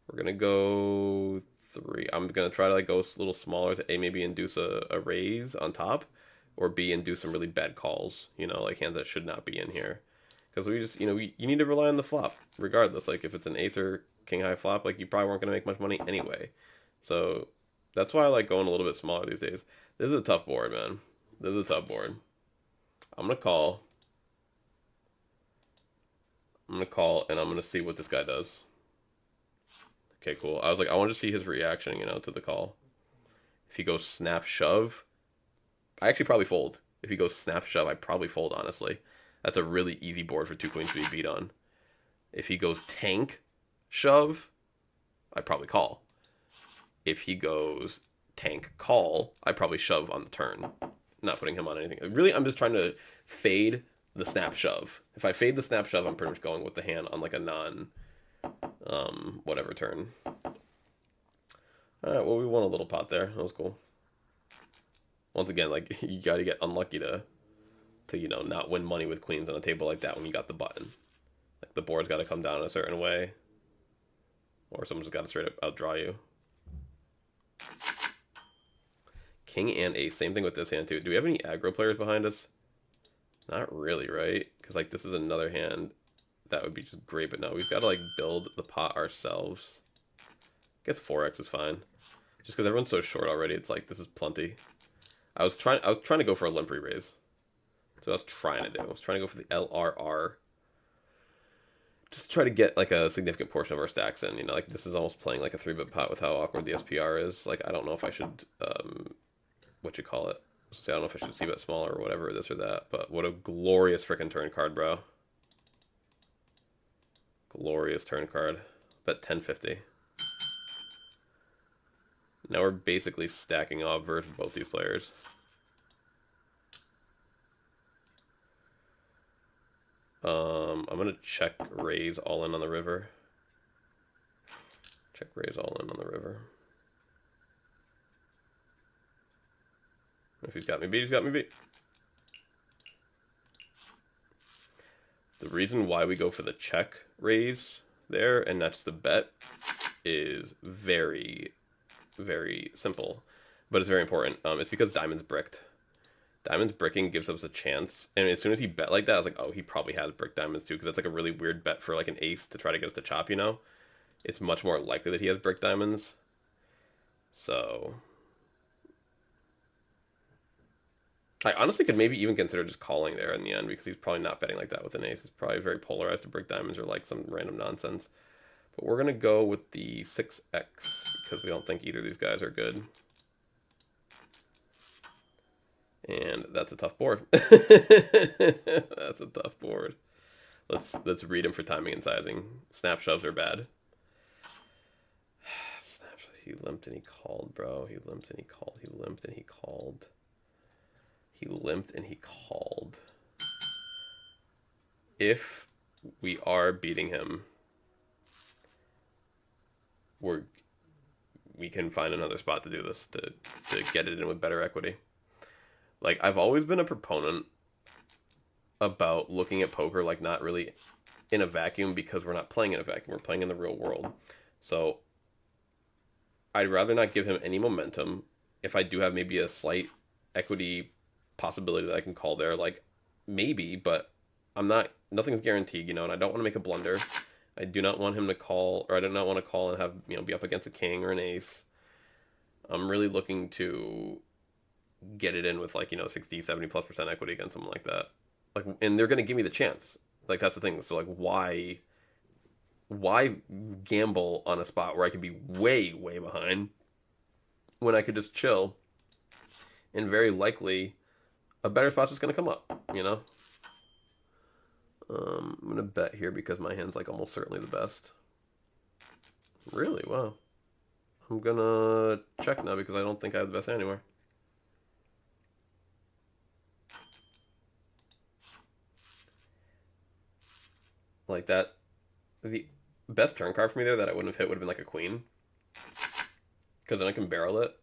We're gonna go 3. I'm gonna try to like go a little smaller to A, maybe induce a raise on top. Or B, and do some really bad calls, you know, like hands that should not be in here. Because we just, you know, you need to rely on the flop, regardless. Like, if it's an ace or king high flop, like, you probably weren't going to make much money anyway. So, that's why I like going a little bit smaller these days. This is a tough board, man. This is a tough board. I'm going to call. I'm going to call, and I'm going to see what this guy does. Okay, cool. I was like, I want to see his reaction, you know, to the call. If he goes snap shove... I actually probably fold. If he goes snap shove, I probably fold, honestly. That's a really easy board for 2 queens to be beat on. If he goes tank shove, I probably call. If he goes tank call, I probably shove on the turn. Not putting him on anything. Really, I'm just trying to fade the snap shove. If I fade the snap shove, I'm pretty much going with the hand on like a non whatever turn. Alright, well, we won a little pot there. That was cool. Once again, like, you gotta get unlucky to you know, not win money with queens on a table like that when you got the button. Like, the board's gotta come down a certain way. Or someone's gotta straight up outdraw you. King and ace. Same thing with this hand, too. Do we have any aggro players behind us? Not really, right? Because, like, this is another hand that would be just great. But no, we've got to, like, build the pot ourselves. I guess 4x is fine. Just because everyone's so short already, it's like, this is plenty. I was trying to go for a limp re-raise. That's what I was trying to do. I was trying to go for the LRR. Just to try to get, like, a significant portion of our stacks in. You know, like, this is almost playing like a 3-bit pot with how awkward the SPR is. Like, I don't know if I should, what you call it? I don't know if I should see bet smaller or whatever, this or that. But what a glorious freaking turn card, bro. Glorious turn card. Bet 1050. Now we're basically stacking off versus both these players. I'm gonna check raise all in on the river. Check raise all in on the river. If he's got me beat, he's got me beat. The reason why we go for the check raise there and not just the bet is very, very simple, but it's very important. It's because diamond's bricked. Diamond's bricking gives us a chance, and as soon as he bet like that, I was like, oh, he probably has brick diamonds too, because that's like a really weird bet for like an ace to try to get us to chop, you know? It's much more likely that he has brick diamonds. So I honestly could maybe even consider just calling there in the end, because he's probably not betting like that with an ace. He's probably very polarized to brick diamonds or like some random nonsense. But we're going to go with the 6x, because we don't think either of these guys are good. And that's a tough board. That's a tough board. Let's read him for timing and sizing. Snap shoves are bad. Snap shoves. He limped and he called, bro. He limped and he called. He limped and he called. He limped and he called. If we are beating him, we can find another spot to do this to get it in with better equity. Like, I've always been a proponent about looking at poker like not really in a vacuum, because we're not playing in a vacuum. We're playing in the real world. So I'd rather not give him any momentum. If I do have maybe a slight equity possibility that I can call there, like, maybe, but nothing's guaranteed, you know, and I don't want to make a blunder. I do not want him to call, or I do not want to call and have, you know, be up against a king or an ace. I'm really looking to get it in with, like, you know, 60-70+% equity against someone like that. Like, and they're going to give me the chance. Like, that's the thing. So, like, why gamble on a spot where I could be way, way behind when I could just chill, and very likely a better spot's just going to come up, you know? I'm going to bet here because my hand's, like, almost certainly the best. Really? Wow. I'm going to check now because I don't think I have the best hand anymore. Like that, the best turn card for me there that I wouldn't have hit would have been like a queen, because then I can barrel it.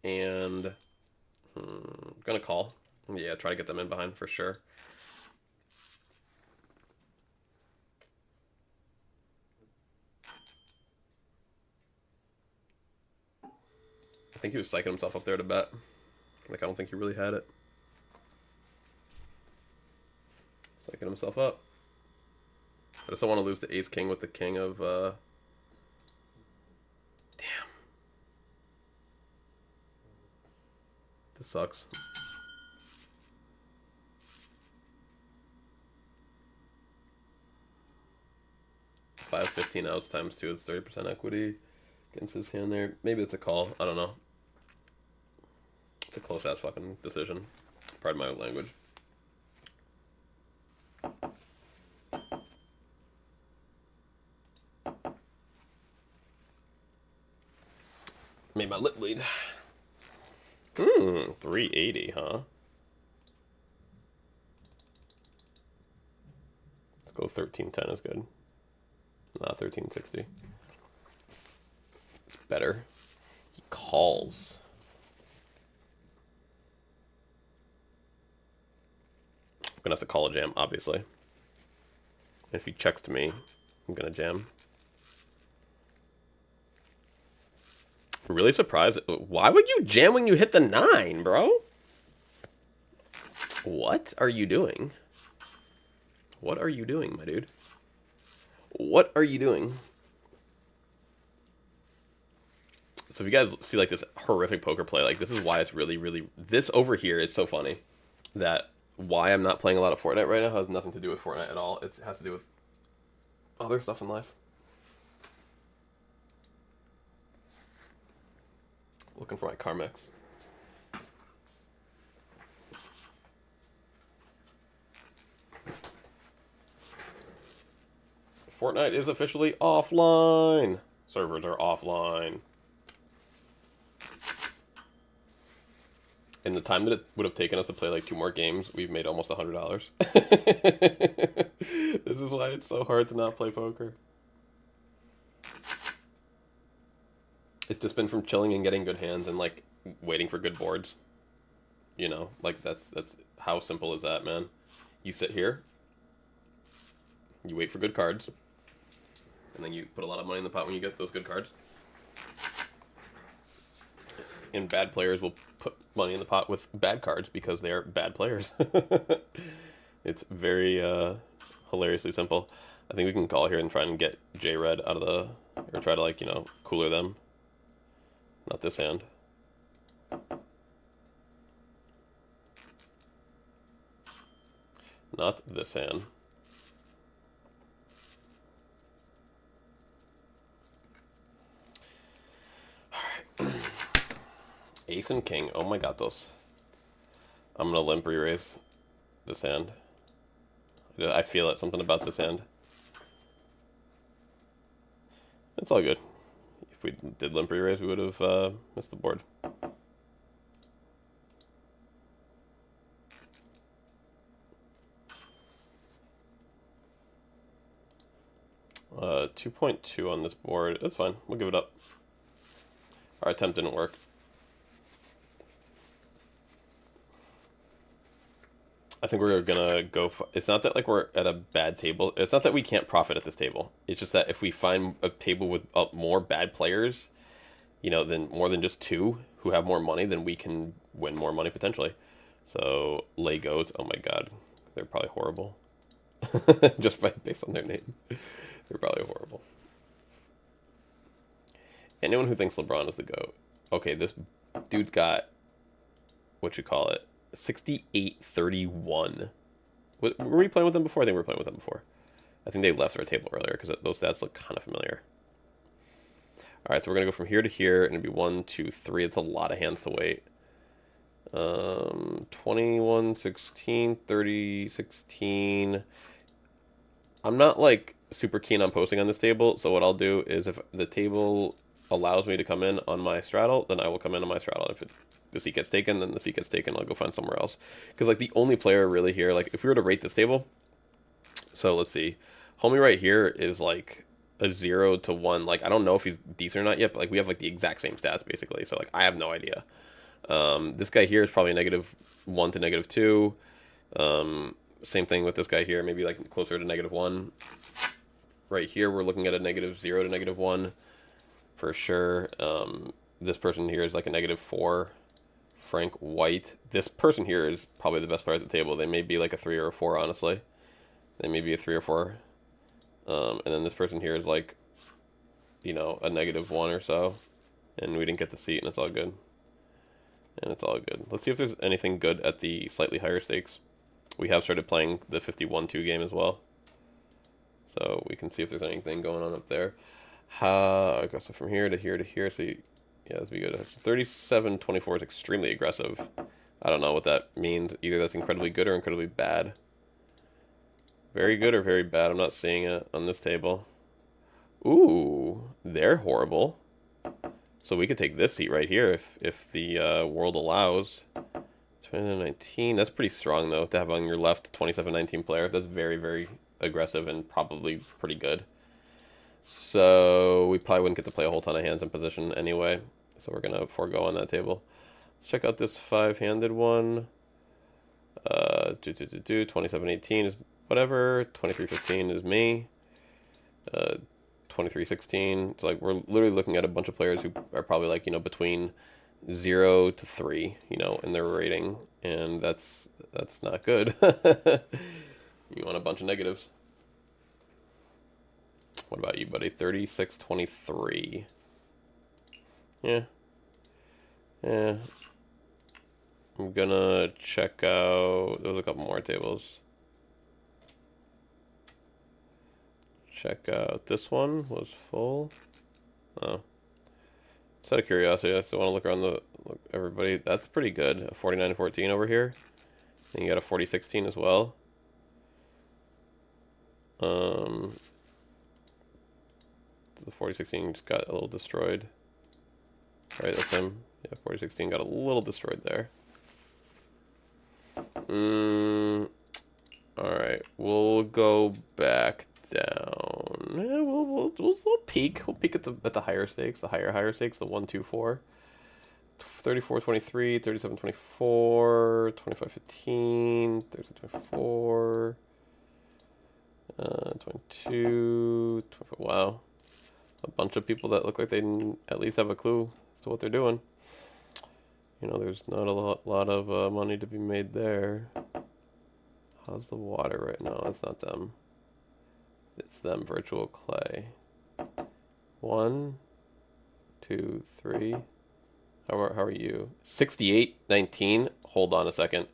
And I'm gonna call. Yeah, try to get them in behind for sure. I think he was psyching himself up there to bet. Like, I don't think he really had it. Psyching himself up. I just don't want to lose to ace king with the king of, damn. This sucks. $5.15 outs times 2, it's 30% equity against his hand there. Maybe it's a call. I don't know. It's a close ass fucking decision. Pardon my language. Made my lip bleed. 380, huh? Let's go 1310 is good. Nah, 1360. It's better. He calls. I'm gonna have to call a jam, obviously. If he checks to me, I'm gonna jam. Really surprised. Why would you jam when you hit the 9, bro? What are you doing? What are you doing, my dude? What are you doing? So if you guys see like this horrific poker play, like this is why it's really, really... This over here is so funny. That why I'm not playing a lot of Fortnite right now has nothing to do with Fortnite at all. It has to do with other stuff in life. Looking for my Carmex. Fortnite is officially offline. Servers are offline. In the time that it would have taken us to play like 2 more games, we've made almost $100. This is why it's so hard to not play poker. It's just been from chilling and getting good hands and like waiting for good boards. You know, like that's how simple is that, man? You sit here, you wait for good cards, and then you put a lot of money in the pot when you get those good cards. And bad players will put money in the pot with bad cards because they are bad players. It's very hilariously simple. I think we can call here and try and get J-Red out of the... Or try to, like, you know, cooler them. Not this hand. Not this hand. Alright. Ace and king. Oh my gatos. I'm gonna limp re-raise this hand. I feel it. Something about this hand. It's all good. If we did limp re-raise, we would have missed the board. 2.2 on this board. That's fine. We'll give it up. Our attempt didn't work. I think we're gonna go for, it's not that like we're at a bad table. It's not that we can't profit at this table. It's just that if we find a table with more bad players, you know, than more than just 2 who have more money, then we can win more money potentially. So Legos, oh my god, they're probably horrible. Just based on their name, they're probably horrible. Anyone who thinks LeBron is the GOAT. Okay, this dude's got, what you call it, 68-31. Were we playing with them before? I think we were playing with them before. I think they left our table earlier because those stats look kind of familiar. Alright, so we're going to go from here to here, and it'd be 1, 2, 3. It's a lot of hands to wait. 21, 16, 30, 16. I'm not, like, super keen on posting on this table, so what I'll do is if the table allows me to come in on my straddle, then I will come in on my straddle. If the seat gets taken, then the seat gets taken. I'll go find somewhere else. Because, like, the only player really here, like, if we were to rate this table, so let's see. Homie right here is, like, a 0 to 1. Like, I don't know if he's decent or not yet, but, like, we have, like, the exact same stats, basically. So, like, I have no idea. This guy here is probably -1 to -2. Same thing with this guy here, maybe, like, closer to -1. Right here, we're looking at a -0 to -1. For sure. This person here is like a -4. Frank White. This person here is probably the best player at the table. They may be like a 3 or a 4, honestly. They may be a 3 or 4. And then this person here is like, you know, a -1 or so. And we didn't get the seat, and it's all good. And it's all good. Let's see if there's anything good at the slightly higher stakes. We have started playing the 51-2 game as well. So we can see if there's anything going on up there. Okay, so from here to here to here, so yeah, that'd be good. 37-24 is extremely aggressive. I don't know what that means. Either that's incredibly good or incredibly bad. Very good or very bad. I'm not seeing it on this table. Ooh, they're horrible. So we could take this seat right here if the world allows. 29-19. That's pretty strong though to have on your left 27-19 player. That's very, very aggressive and probably pretty good. So we probably wouldn't get to play a whole ton of hands in position anyway. So we're gonna forego on that table. Let's check out this 5-handed one. 27-18 is whatever. 23-15 is me. 23-16. It's like we're literally looking at a bunch of players who are probably like, you know, between 0 to 3, you know, in their rating, and that's not good. You want a bunch of negatives. What about you, buddy? 36-23. Yeah. Yeah. I'm gonna check out... There was a couple more tables. Check out this one. Was full. Oh. Just out of curiosity, I still want to look around look, everybody. That's pretty good. A 49-14 over here. And you got a 40-16 as well. The 40-16 just got a little destroyed. Right, that's him. Yeah, 40-16 got a little destroyed there. Alright, we'll go back down. Yeah, we'll peak. We'll peak at the higher stakes, the higher stakes, the 1, 2, 4. 34-23, 37-24, 25-15, 36-24, 22, 24. Wow. A bunch of people that look like they at least have a clue as to what they're doing. You know, there's not a lot of money to be made there. How's the water right now? It's not them. It's them, Virtual Clay. 1, 2, 3. How are you? 68-19. Hold on a second.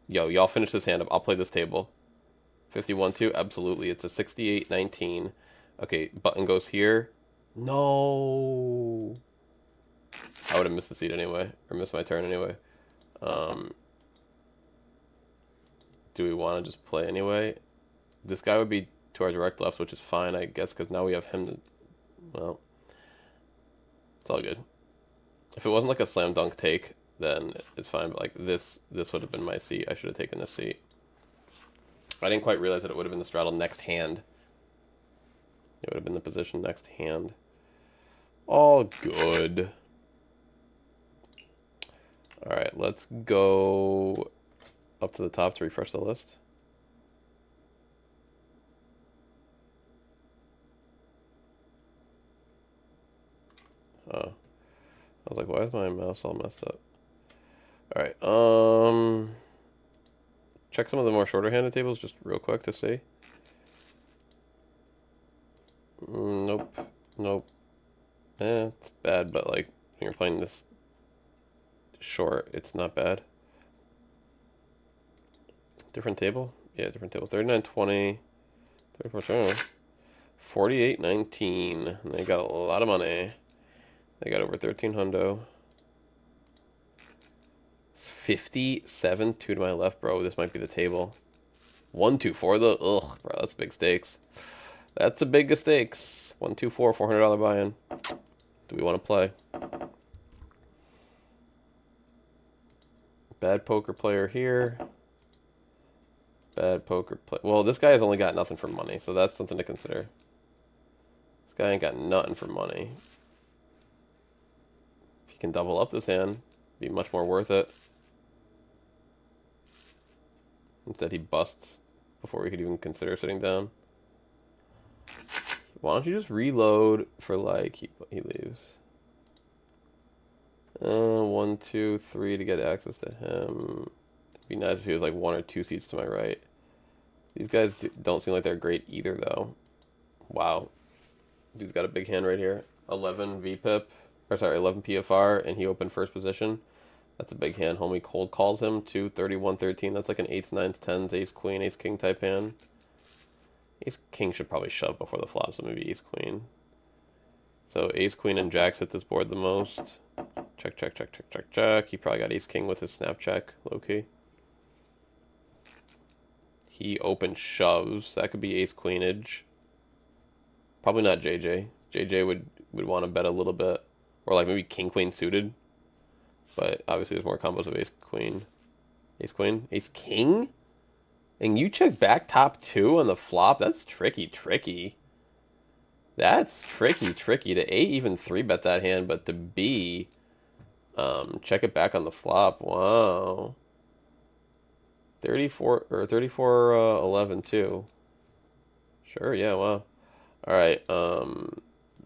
Yo, y'all finish this hand up. I'll play this table. 51-2. Absolutely. It's a 68-19. Okay, button goes here. No. I would have missed the seat anyway, or missed my turn anyway. Do we want to just play anyway? This guy would be to our direct left, which is fine, I guess, because now we have him to... Well, it's all good. If it wasn't like a slam dunk take, then it's fine, but like this would have been my seat. I should have taken this seat. I didn't quite realize that it would have been the straddle next hand. It would have been the position next hand. All good. Alright, let's go up to the top to refresh the list. Oh. I was like, why is my mouse all messed up? Alright, check some of the more shorter handed tables just real quick to see. Nope. Nope. It's bad, but like, when you're playing this short, it's not bad. Different table? Yeah, different table. 39-20, 34-20, 48-19. They got a lot of money. They got over 13 hundo. 57-2 to my left, bro. This might be the table. 1-2 for the... Ugh, bro, that's big stakes. That's a big stakes. 1-2-4, $400 buy-in. Do we want to play? Bad poker player here. Bad poker play. Well, this guy has only got nothing for money, so that's something to consider. This guy ain't got nothing for money. If he can double up this hand, be much more worth it. Instead, he busts before we could even consider sitting down. Why don't you just reload for like he leaves? 1, 2, 3 to get access to him. It'd be nice if he was like 1 or 2 seats to my right. These guys don't seem like they're great either, though. Wow, dude's got a big hand right here. 11 VPIP, or sorry, 11 PFR, and he opened first position. That's a big hand. Homie cold calls him to 31-13. That's like an 8s, 9s, 10s, ace queen, ace king type hand. Ace king should probably shove before the flop, so maybe ace queen. So ace queen and jacks hit this board the most. Check, check, check, check, check, check. He probably got ace king with his snap check, low key. He open shoves. That could be ace queenage. Probably not JJ. JJ would want to bet a little bit, or like maybe king queen suited. But obviously there's more combos of ace queen, ace king. And you check back top 2 on the flop. That's tricky. That's tricky. To A, even 3-bet that hand, but to B, check it back on the flop. Wow. 34 or 34 11 too. Sure, yeah, wow. All right.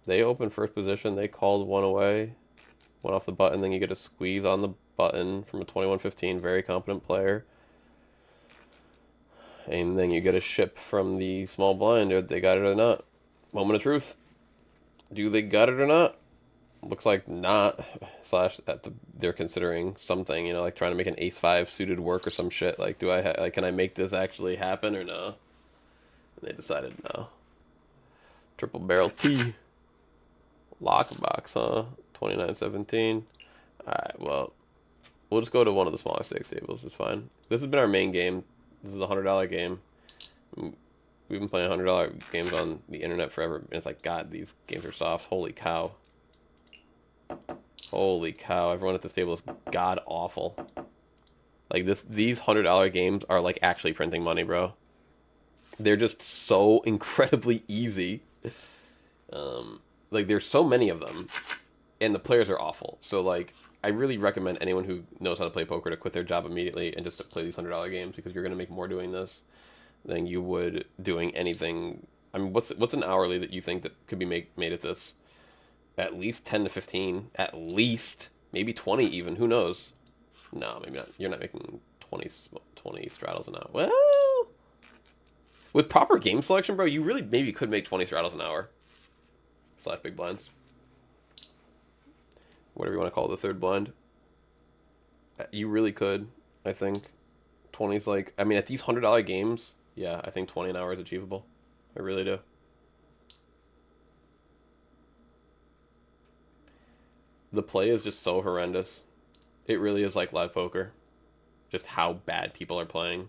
They opened first position. They called one away. Went off the button. Then you get a squeeze on the button from a 21-15. Very competent player. And then you get a ship from the small blind. They got it or not. Moment of truth. Do they got it or not? Looks like not. Slash, they're considering something, you know, like trying to make an ace-5 suited work or some shit. Like, can I make this actually happen or no? And they decided no. Triple barrel T. Lockbox, huh? 29-17. Alright, well, we'll just go to one of the smaller stakes tables. It's fine. This has been our main game. This is a $100 game. We've been playing $100 games on the internet forever. And it's like, God, these games are soft. Holy cow. Holy cow. Everyone at this table is god awful. Like, these $100 games are like actually printing money, bro. They're just so incredibly easy. Like, there's so many of them. And the players are awful. So, like, I really recommend anyone who knows how to play poker to quit their job immediately and just to play these $100 games, because you're going to make more doing this than you would doing anything. I mean, what's an hourly that you think that could be made at this? At least 10 to 15. At least. Maybe 20 even. Who knows? No, maybe not. You're not making 20 straddles an hour. Well, with proper game selection, bro, you really maybe could make 20 straddles an hour. Slash big blinds. Whatever you want to call it, the third blind. You really could, I think. 20's like, I mean, at these $100 games, yeah, I think 20 an hour is achievable. I really do. The play is just so horrendous. It really is like live poker. Just how bad people are playing.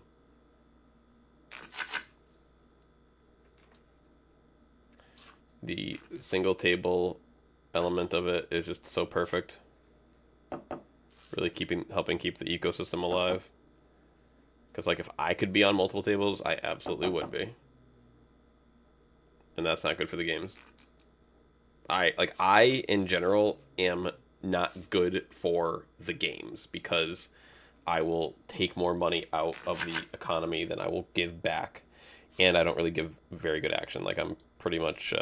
The single table element of it is just so perfect. Really helping keep the ecosystem alive. Because, like, if I could be on multiple tables, I absolutely would be. And that's not good for the games. I, in general, am not good for the games, because I will take more money out of the economy than I will give back. And I don't really give very good action. Like, I'm pretty much,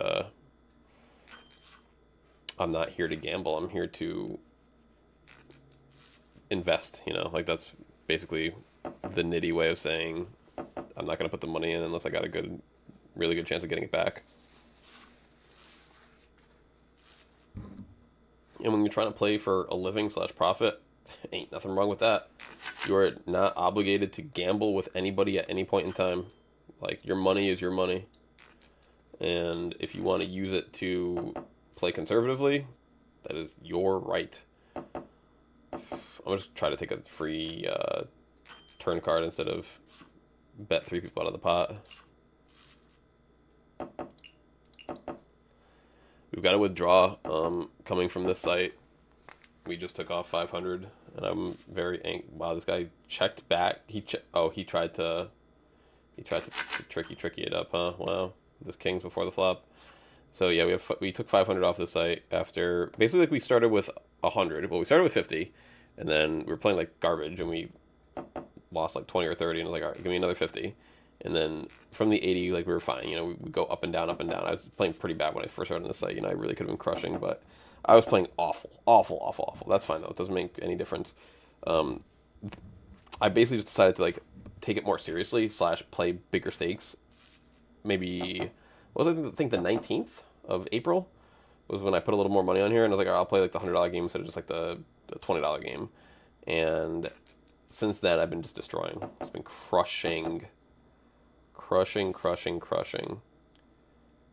I'm not here to gamble. I'm here to invest, you know? Like, that's basically the nitty way of saying I'm not going to put the money in unless I got a really good chance of getting it back. And when you're trying to play for a living / profit, ain't nothing wrong with that. You are not obligated to gamble with anybody at any point in time. Like, your money is your money. And if you want to use it to play conservatively, that is your right. I'm going to try to take a free turn card instead of bet 3 people out of the pot. We've got to withdraw coming from this site. We just took off 500, and I'm very angry. Wow, this guy checked back. He tried to tricky it up, huh? Wow, this king's before the flop. So yeah, we took 500 off the site after basically, like, we started with 100. Well, we started with 50, and then we were playing like garbage, and we lost like 20 or 30, and I was like, all right, give me another 50. And then from the 80, like, we were fine. You know, we go up and down, up and down. I was playing pretty bad when I first started on the site. You know, I really could have been crushing, but I was playing awful. That's fine, though. It doesn't make any difference. I basically just decided to, like, take it more seriously / play bigger stakes. Maybe, what was I think the 19th of April was when I put a little more money on here, and I was like, all right, I'll play, like, the $100 game instead of just, like, the $20 game. And since then, I've been just destroying. It's been crushing.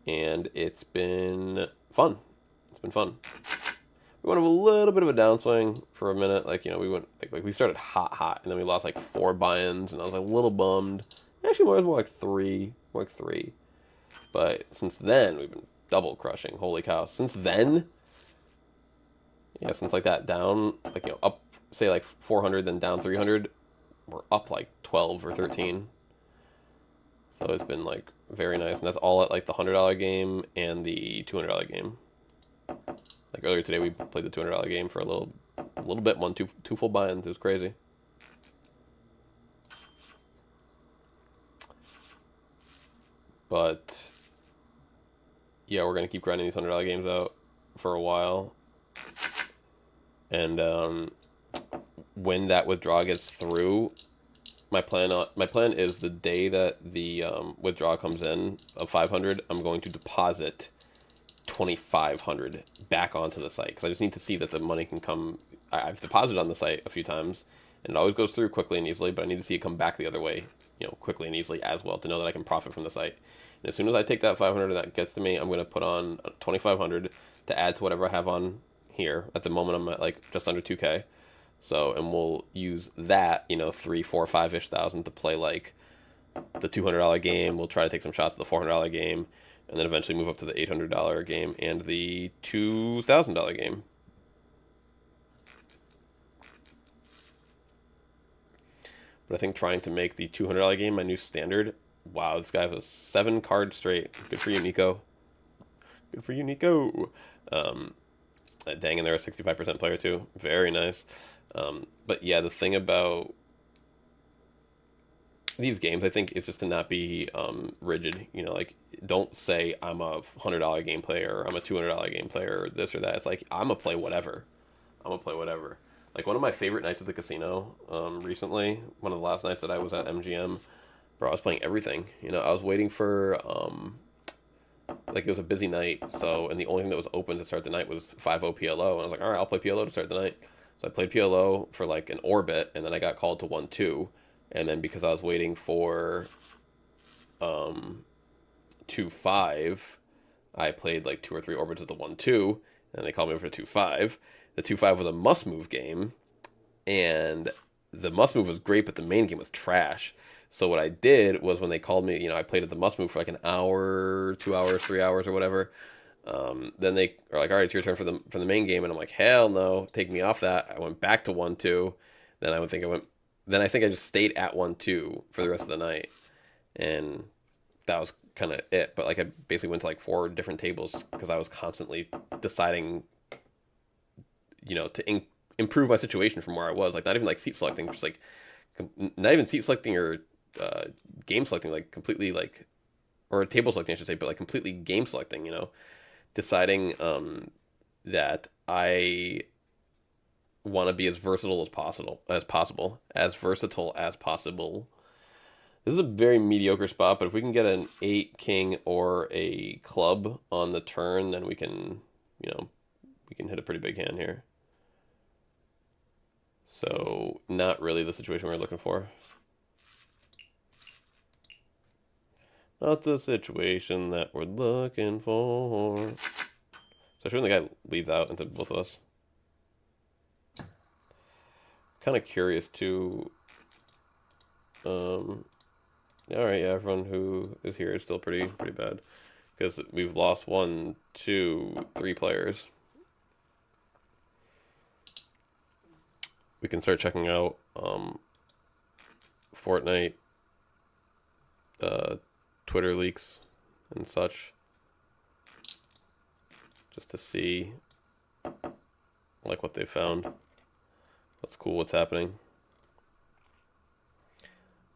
And it's been fun. We went a little bit of a downswing for a minute. Like, you know, we went, like we started hot, and then we lost like 4 buy-ins, and I was like a little bummed. Actually, it was more like three. But since then, we've been double crushing. Holy cow. Since then, yeah, since like that down, like, you know, up, say like 400, then down 300, we're up like 12 or 13. So it's been, like, very nice. And that's all at, like, the $100 game and the $200 game. Like, earlier today, we played the $200 game for a little bit. Won two full buy-ins. It was crazy. But yeah, we're gonna keep grinding these $100 games out for a while, and when that withdrawal gets through, my plan is the day that the withdrawal comes in of 500, I'm going to deposit 2,500 back onto the site because I just need to see that the money can come. I've deposited on the site a few times, and it always goes through quickly and easily, but I need to see it come back the other way, quickly and easily as well to know that I can profit from the site. And as soon as I take that 500 and that gets to me, I'm going to put on 2,500 to add to whatever I have on here. At the moment, I'm at like just under 2K. So, and we'll use that, 3, 4, 5-ish thousand to play like the $200 game. We'll try to take some shots at the $400 game, and then eventually move up to the $800 game and the $2,000 game. But I think trying to make the $200 game my new standard. Wow, this guy has a 7 card straight. Good for you, Nico. Good for you, Nico. Dang, and they're a 65% player too. Very nice. But yeah, the thing about these games, I think, is just to not be rigid. Like, don't say I'm a $100 game player or I'm a $200 game player or this or that. It's like, I'm going to play whatever. Like, one of my favorite nights at the casino recently, one of the last nights that I was at MGM, bro, I was playing everything. I was waiting for, like, it was a busy night, and the only thing that was open to start the night was 5-0 PLO, and I was like, all right, I'll play PLO to start the night. So I played PLO for, like, an orbit, and then I got called to 1-2, and then because I was waiting for 2-5, I played, like, 2 or 3 orbits at the 1-2, and they called me over to 2-5. The 2-5 was a must-move game, and the must-move was great, but the main game was trash. So what I did was when they called me, I played at the must-move for like an hour, 2 hours, 3 hours, or whatever. Then they are like, all right, it's your turn for the main game, and I'm like, hell no, take me off that. I went back to 1-2. Then I think I just stayed at 1-2 for the rest of the night, and that was kind of it. But like I basically went to like 4 different tables because I was constantly deciding, to improve my situation from where I was. Like not even like seat selecting, just like not even seat selecting or game selecting, like completely like, or table selecting I should say, but like completely game selecting. Deciding that I want to be as versatile as possible. This is a very mediocre spot, but if we can get an 8 king or a club on the turn, then we can hit a pretty big hand here. So not really the situation we're looking for. Not the situation that we're looking for. Especially when the guy leads out into both of us. Kind of curious too. Alright, yeah, everyone who is here is still pretty bad. Because we've lost 1, 2, 3 players. We can start checking out Fortnite Twitter leaks and such, just to see like what they found. That's cool. What's happening?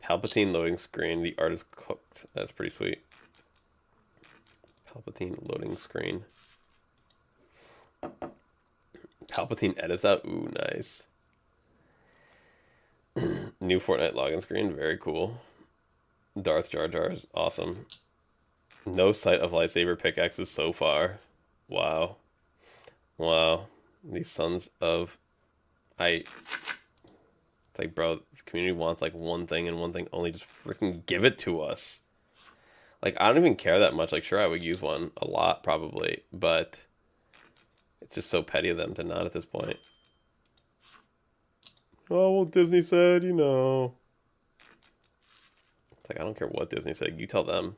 Palpatine loading screen. The art is cooked. That's pretty sweet. Palpatine loading screen. Palpatine edits out. Ooh, nice. New Fortnite login screen. Very cool. Darth Jar Jar is awesome. No sight of lightsaber pickaxes so far. Wow. Wow. These sons of... It's like, bro, the community wants like one thing and one thing only. Just freaking give it to us. Like, I don't even care that much. Like, sure, I would use one a lot, probably. But it's just so petty of them to not at this point. Oh, well, Disney said, It's like, I don't care what Disney said. You tell them.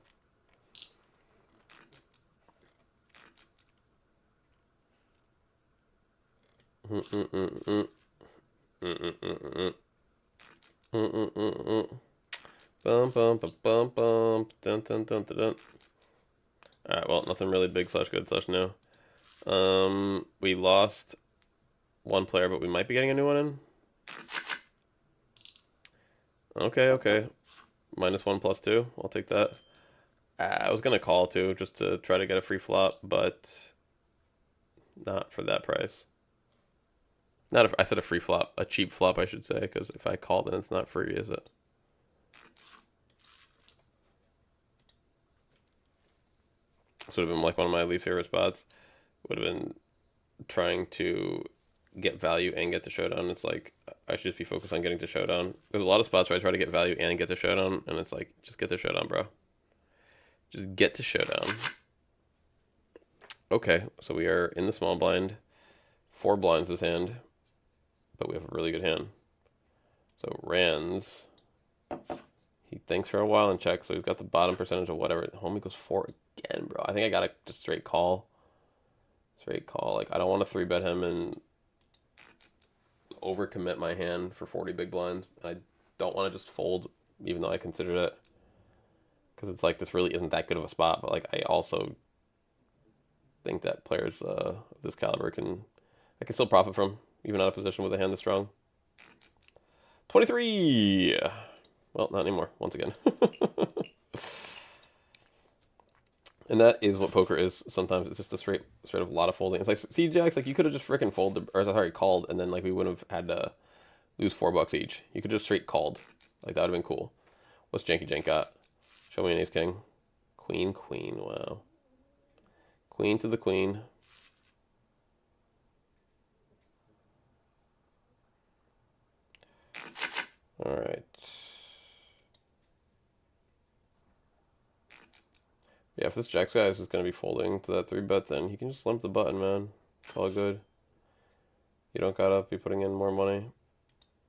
Bum, bum, bum, bum, bum. Dun, dun, dun, dun, dun. Alright, well, nothing really big / good / new. We lost 1 player, but we might be getting a new one in. Okay. -1 + 2. I'll take that. I was gonna call too, just to try to get a free flop, but not for that price. Not if I said a free flop, a cheap flop, I should say, because if I call, then it's not free, is it? This would have been like one of my least favorite spots. Would have been trying to get value and get to showdown. It's like I should just be focused on getting to showdown. There's a lot of spots where I try to get value and get to showdown, and it's like just get to showdown, bro. Just get to showdown. Okay, so we are in the small blind. 4 blinds this hand, but we have a really good hand. So Rands, he thinks for a while and checks, so he's got the bottom percentage of whatever. Homie goes 4 again, bro. I think I gotta just straight call. Straight call. Like, I don't want to 3-bet him and overcommit my hand for 40 big blinds. I don't want to just fold, even though I considered it. Because it's like, this really isn't that good of a spot. But, like, I also think that players of this caliber I can still profit from, even out of position with a hand this strong. 23! Well, not anymore, once again. And that is what poker is. Sometimes it's just a straight of a lot of folding. It's like, see, Jax, like, you could have just freaking folded, or sorry, called, and then, like, we wouldn't have had to lose $4 each. You could just straight called. Like, that would have been cool. What's Janky Jank got? Show me an ace king. Queen, queen, wow. Queen to the queen. All right. Yeah, if this Jax guy is just going to be folding to that 3-bet, then he can just limp the button, man. It's all good. You don't gotta be putting in more money.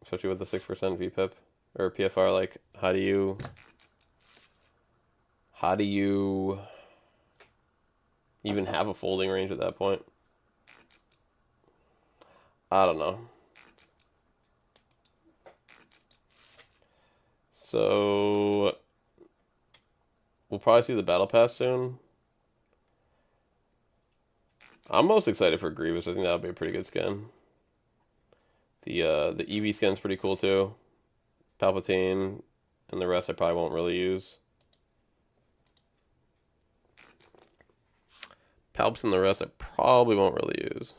Especially with the 6% VPIP. Or PFR, like, how do you even have a folding range at that point? I don't know. So we'll probably see the battle pass soon. I'm most excited for Grievous. I think that would be a pretty good skin. The EV skin's pretty cool too. Palpatine and the rest I probably won't really use. Palps and the rest I probably won't really use.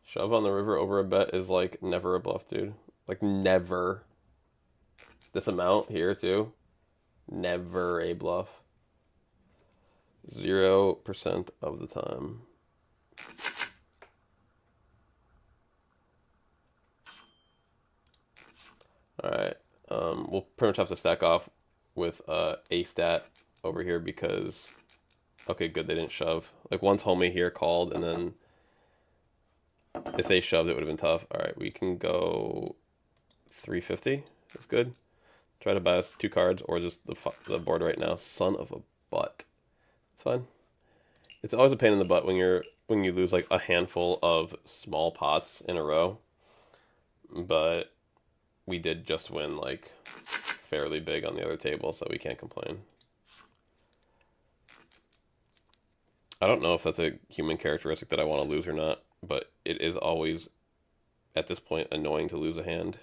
Shove on the river over a bet is like never a bluff, dude. Like never. This amount here too. Never a bluff. 0% of the time. Alright. We'll pretty much have to stack off with a stat over here because... Okay, good, they didn't shove. Like, once homie here called, and then... If they shoved, it would have been tough. Alright, we can go 350. That's good. Try to buy us 2 cards, or just the board right now. Son of a butt. It's fine. It's always a pain in the butt when you lose like a handful of small pots in a row. But we did just win like fairly big on the other table, so we can't complain. I don't know if that's a human characteristic that I want to lose or not, but it is always, at this point, annoying to lose a hand.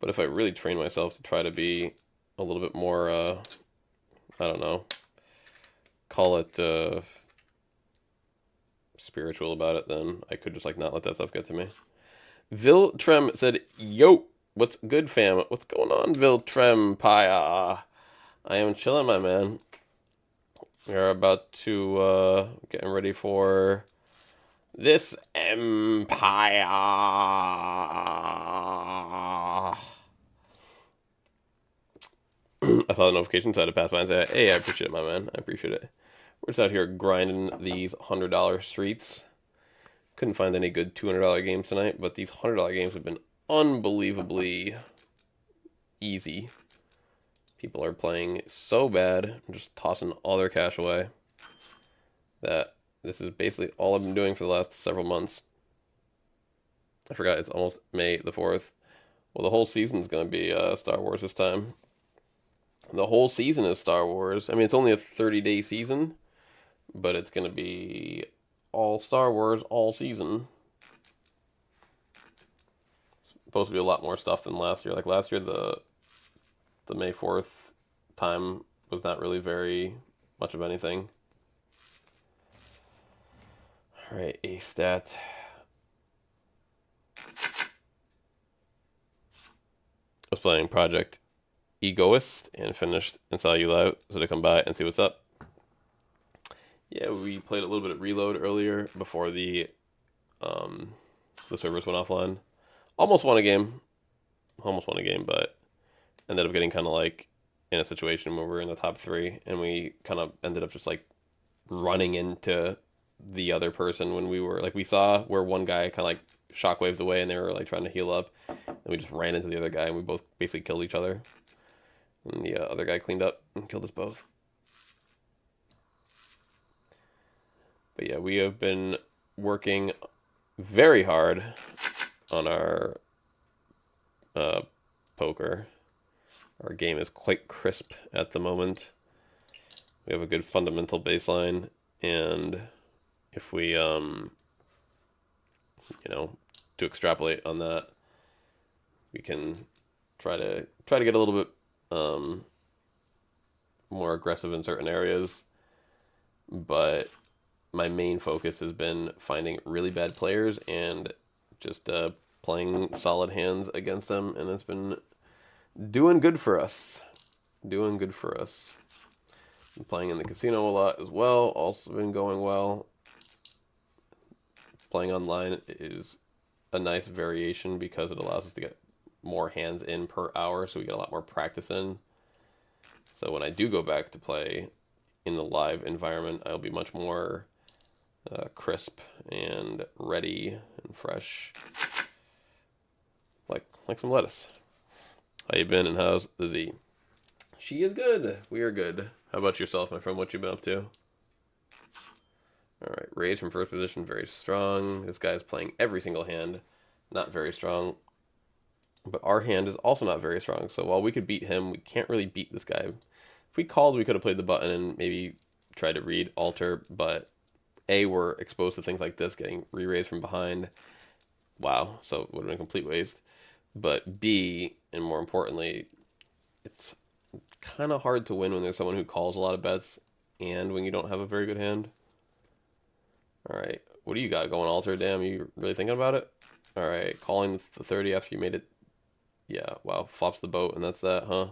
But if I really train myself to try to be a little bit more, I don't know, call it spiritual about it, then I could just like not let that stuff get to me. Viltrem said, yo, what's good, fam? What's going on, Viltrem Paya? I am chilling, my man. We are about to, getting ready for this empire. I saw the notification, so I had to pass by and say, hey, I appreciate it, my man. I appreciate it. We're just out here grinding these $100 streets. Couldn't find any good $200 games tonight, but these $100 games have been unbelievably easy. People are playing so bad, just tossing all their cash away, that this is basically all I've been doing for the last several months. I forgot it's almost May the 4th. Well, the whole season's going to be Star Wars this time. The whole season is Star Wars. I mean, it's only a 30-day season, but it's going to be all Star Wars all season. supposed to be a lot more stuff than last year. Like last year, the May 4th time was not really very much of anything. All right, A stat. I was playing Project Egoist and finished and saw you live, so to come by and see what's up. Yeah, we played a little bit of Reload earlier before the servers went offline. Almost won a game, but ended up getting kind of like in a situation where we were in the top 3, and we kind of ended up just like running into the other person when we were like, we saw where one guy kind of like shockwaved away and they were like trying to heal up, and we just ran into the other guy and we both basically killed each other, and the other guy cleaned up and killed us both. But yeah, we have been working very hard on our poker. Our game is quite crisp at the moment. We have a good fundamental baseline, and if we, you know, to extrapolate on that, we can try to get a little bit more aggressive in certain areas. But my main focus has been finding really bad players and just playing solid hands against them, and it's been doing good for us. Doing good for us. Been playing in the casino a lot as well. Also been going well. Playing online is a nice variation because it allows us to get more hands in per hour, so we get a lot more practice in. So when I do go back to play in the live environment, I'll be much more crisp and ready and fresh, like some lettuce. How you been, and how's the Z? She is good. We are good. How about yourself, my friend? What you been up to? All right, raise from first position, very strong. This guy's playing every single hand, not very strong. But our hand is also not very strong, so while we could beat him, we can't really beat this guy. If we called, we could have played the button and maybe tried to read alter, but A, we're exposed to things like this, getting re-raised from behind. Wow, so it would have been a complete waste. But B, and more importantly, it's kind of hard to win when there's someone who calls a lot of bets and when you don't have a very good hand. All right, what do you got going, alter? Damn, you really thinking about it? All right, calling the 30 after you made it. Yeah, wow, flops the boat and that's that, huh?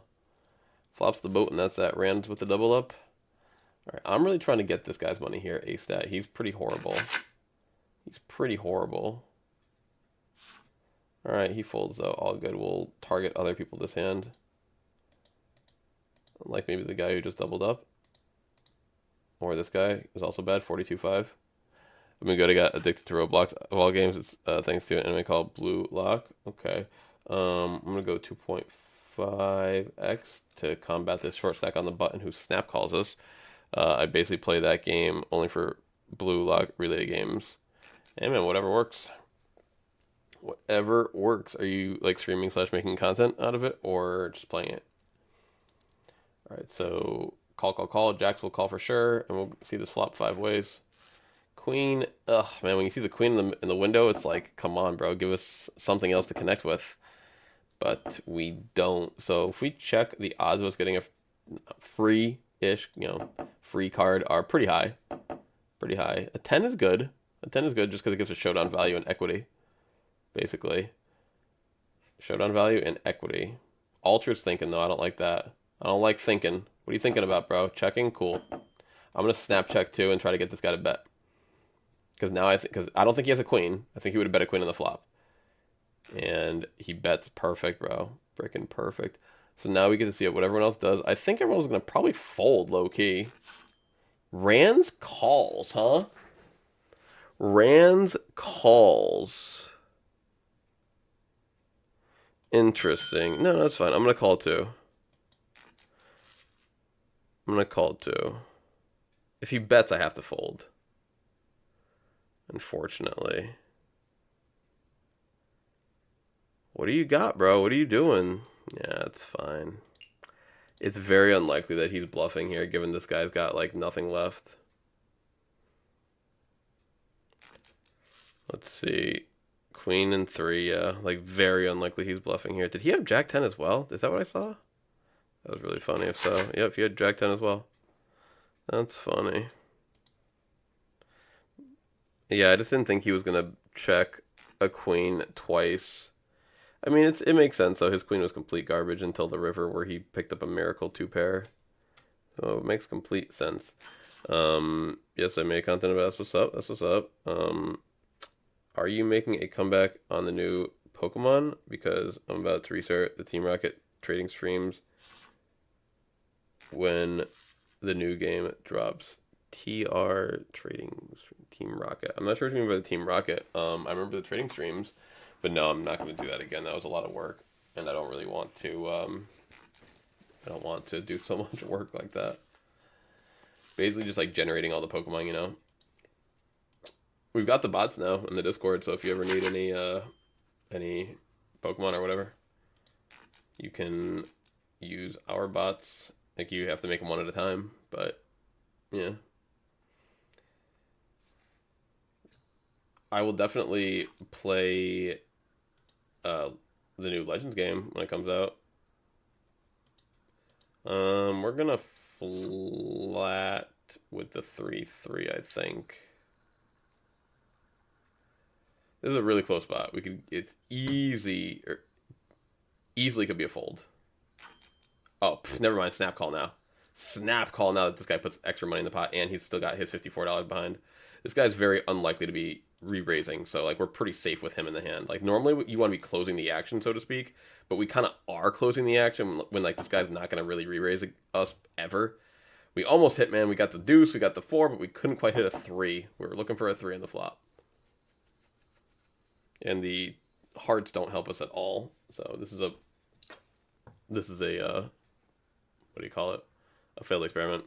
Flops the boat and that's that. Rams with the double up. All right, I'm really trying to get this guy's money here, A-stat. He's pretty horrible. He's pretty horrible. All right, he folds though. All good. We'll target other people this hand. Like maybe the guy who just doubled up. Or this guy is also bad, 42.5. I've been good. I got addicted to Roblox. Of all games, it's thanks to an anime called Blue Lock. Okay. I'm going to go 2.5x to combat this short stack on the button who snap calls us. I basically play that game only for Blue Lock relay games. Hey man, whatever works. Whatever works. Are you like streaming / making content out of it or just playing it? All right, so call. Jacks will call for sure, and we'll see this flop 5 ways. Queen, ugh, man, when you see the queen in the window, it's like, come on, bro, give us something else to connect with. But we don't. So if we check, the odds of us getting a free-ish, free card are pretty high. Pretty high. A 10 is good. A 10 is good just because it gives us showdown value and equity, basically. Showdown value and equity. Alter's thinking, though. I don't like that. I don't like thinking. What are you thinking about, bro? Checking? Cool. I'm going to snap check, too, and try to get this guy to bet. Because now because I don't think he has a queen. I think he would have bet a queen on the flop. And he bets perfect, bro. Freaking perfect. So now we get to see what everyone else does. I think everyone's going to probably fold low-key. Rands calls, huh? Rands calls. Interesting. No, that's fine. I'm going to call too. If he bets, I have to fold. Unfortunately. What do you got, bro? What are you doing? Yeah, it's fine. It's very unlikely that he's bluffing here, given this guy's got, like, nothing left. Let's see. Queen and 3, yeah. Like, very unlikely he's bluffing here. Did he have Jack 10 as well? Is that what I saw? That was really funny if so. Yep, he had Jack 10 as well. That's funny. Yeah, I just didn't think he was going to check a queen twice. I mean, it makes sense, though. His queen was complete garbage until the river where he picked up a miracle 2-pair. So it makes complete sense. Yes, I made content about that's what's up. That's what's up. Are you making a comeback on the new Pokemon? Because I'm about to restart the Team Rocket trading streams when the new game drops. TR trading Team Rocket. I'm not sure what you mean by the Team Rocket. I remember the trading streams, but no, I'm not going to do that again. That was a lot of work, and I don't really want to. I don't want to do so much work like that. Basically, just like generating all the Pokemon, you know. We've got the bots now in the Discord, so if you ever need any Pokemon or whatever, you can use our bots. Like, you have to make them one at a time, but yeah. I will definitely play the new Legends game when it comes out. We're gonna flat with the 3-3, I think. This is a really close spot. It's easily could be a fold. Oh, never mind. Snap call now. Snap call now that this guy puts extra money in the pot and he's still got his $54 behind. This guy's very unlikely to be re-raising, so like we're pretty safe with him in the hand. Like normally you want to be closing the action, so to speak, but we kind of are closing the action when like this guy's not going to really re-raise us ever. We almost hit, man. We got the deuce, we got the 4, but we couldn't quite hit a 3. We were looking for a 3 on the flop. And the hearts don't help us at all. So this is a what do you call it? A failed experiment.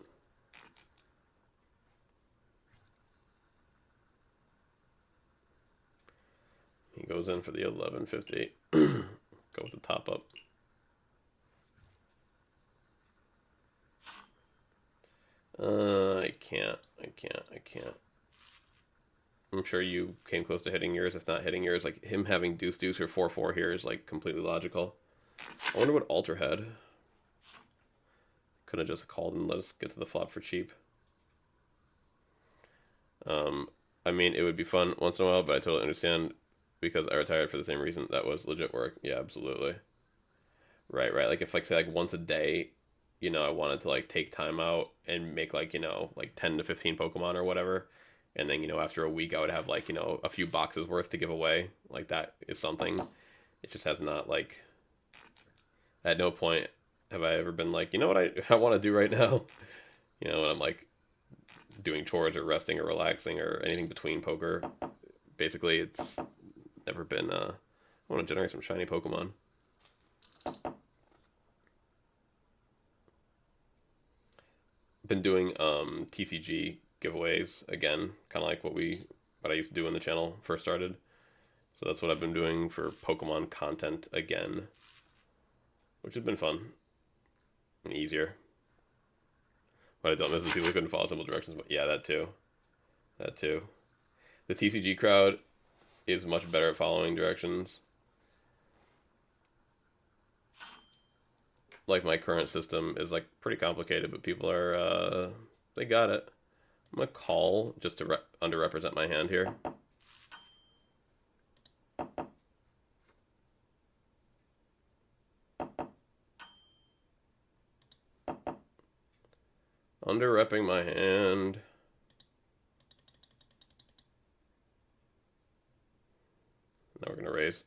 He goes in for the 1150. Go with the top up. I can't. I'm sure you came close to hitting yours, if not hitting yours. Like, him having deuce or 4-4 here is, like, completely logical. I wonder what Alter had. Could have just called and let us get to the flop for cheap. I mean, it would be fun once in a while, but I totally understand because I retired for the same reason. That was legit work. Yeah, absolutely. Right. Like, if, like, say, like, once a day, you know, I wanted to, like, take time out and make, like, you know, like 10 to 15 Pokemon or whatever. And then, you know, after a week, I would have, like, you know, a few boxes worth to give away. Like, that is something. It just has not, like... At no point have I ever been like, you know what I want to do right now? You know, when I'm, like, doing chores or resting or relaxing or anything between poker. Basically, it's never been, I want to generate some shiny Pokemon. Been doing, TCG giveaways again, kind of like what I used to do when the channel first started. So that's what I've been doing for Pokemon content again, which has been fun and easier. But I don't miss the people who couldn't follow simple directions. But yeah, that too. The TCG crowd is much better at following directions. Like, my current system is, like, pretty complicated, but people are they got it. I'm going to call just to underrepresent my hand here. Underrepping my hand. Now we're going to raise.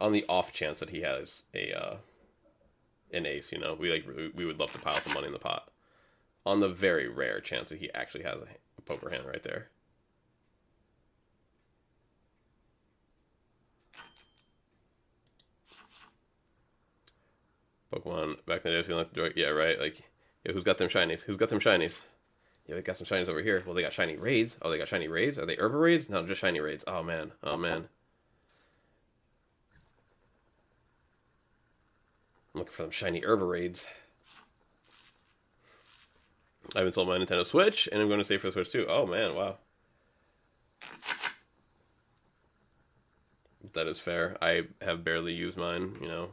On the off chance that he has an ace, you know, we would love to pile some money in the pot. On the very rare chance that he actually has a poker hand right there. Pokemon back in the day, feeling like the joy. Yeah, right. Like, yeah, who's got them shinies? Yeah, they got some shinies over here. Well, they got shiny raids. Oh, they got shiny raids. Are they herba raids? No, just shiny raids. Oh man. I'm looking for them shiny herba raids. I haven't sold my Nintendo Switch, and I'm going to save for the Switch too. Oh man, wow. That is fair. I have barely used mine, you know,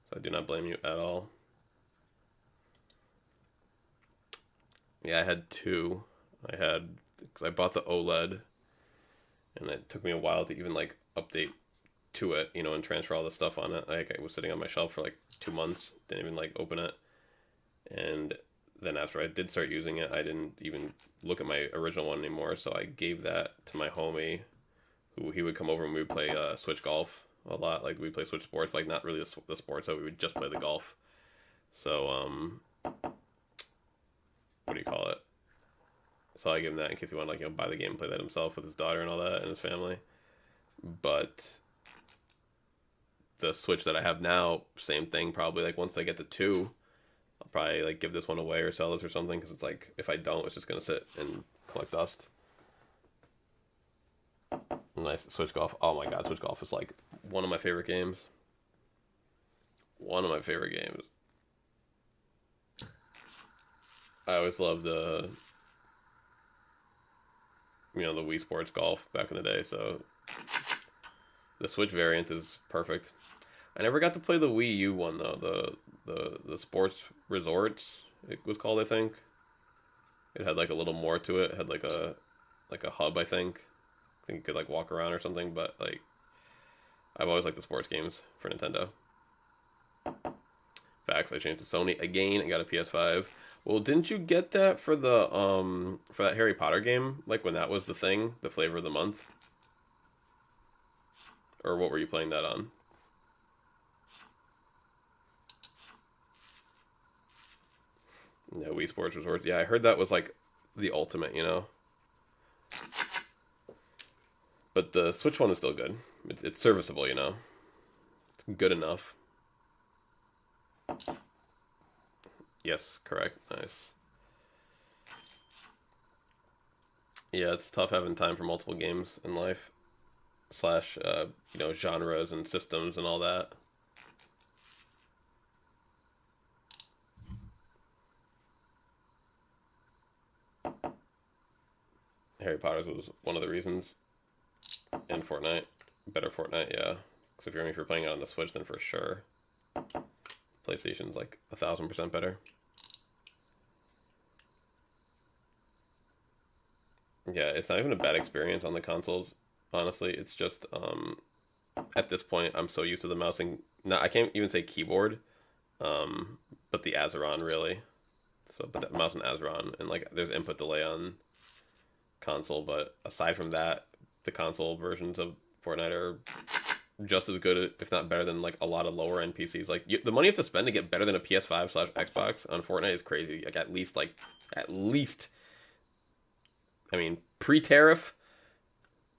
so I do not blame you at all. Yeah, I had two. Because I bought the OLED, and it took me a while to even, like, update to it, you know, and transfer all the stuff on it. Like, I was sitting on my shelf for, like, 2 months, didn't even, like, open it. And then after I did start using it, I didn't even look at my original one anymore, so I gave that to my homie, who he would come over and we would play Switch Golf a lot. Like, we'd play Switch Sports, but, like, not really the sports, so we would just play the golf. So, what do you call it? So I gave him that in case he wanted to, like, you know, buy the game and play that himself with his daughter and all that and his family. But the Switch that I have now, same thing probably. Like, once I get to 2, I'll probably, like, give this one away or sell this or something, because it's like, if I don't, it's just gonna sit and collect dust. Nice. Switch Golf. Oh my god, Switch Golf is, like, one of my favorite games. One of my favorite games. I always loved the Wii Sports Golf back in the day, so the Switch variant is perfect. I never got to play the Wii U one though. The Sports Resorts, it was called, I think. It had, like, a little more to it. It had like a hub, I think. I think you could, like, walk around or something, but, like, I've always liked the sports games for Nintendo. Facts. I changed to Sony again and got a PS5. Well, didn't you get that for the for that Harry Potter game? Like, when that was the thing, the flavor of the month? Or what were you playing that on? Yeah, Wii Sports Resorts. Yeah, I heard that was, like, the ultimate, you know? But the Switch one is still good. It's serviceable, you know? It's good enough. Yes, correct. Nice. Yeah, it's tough having time for multiple games in life. Slash, you know, genres and systems and all that. Harry Potter's was one of the reasons. And Fortnite. Better Fortnite, yeah. Because if you're playing it on the Switch, then for sure PlayStation's like 1,000% better. Yeah, it's not even a bad experience on the consoles. Honestly, it's just at this point I'm so used to the mousing. No, I can't even say keyboard, but the Azeron really. So, but that mouse and Azeron, and, like, there's input delay on console, but aside from that, the console versions of Fortnite are just as good, if not better, than, like, a lot of lower end PCs. Like, the money you have to spend to get better than a PS5/Xbox on Fortnite is crazy. Like, at least, I mean, pre-tariff,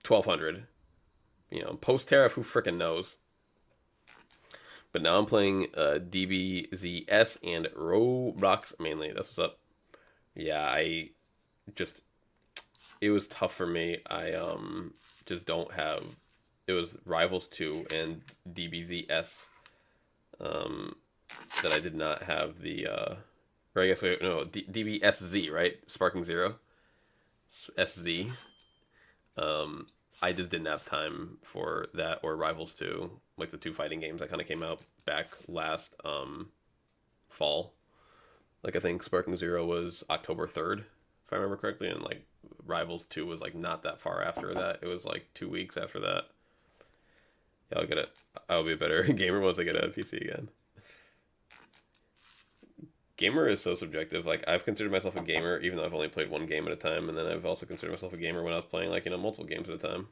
1,200. You know, post-tariff, who frickin' knows? But now I'm playing DBZS and Roblox mainly. That's what's up. Yeah, it was tough for me. I just don't have. It was Rivals 2 and DBZS that I did not have the. Or I guess no, DBSZ, right? Sparking Zero, SZ. I just didn't have time for that or Rivals 2, like the 2 fighting games that kind of came out back last fall. Like, I think Sparking Zero was October 3rd, if I remember correctly, and, like, Rivals 2 was, like, not that far after that. It was, like, 2 weeks after that. Yeah, I'll get it. I'll be a better gamer once I get a PC again. Gamer is so subjective. Like, I've considered myself a gamer even though I've only played one game at a time, and then I've also considered myself a gamer when I was playing, like, you know, multiple games at a time.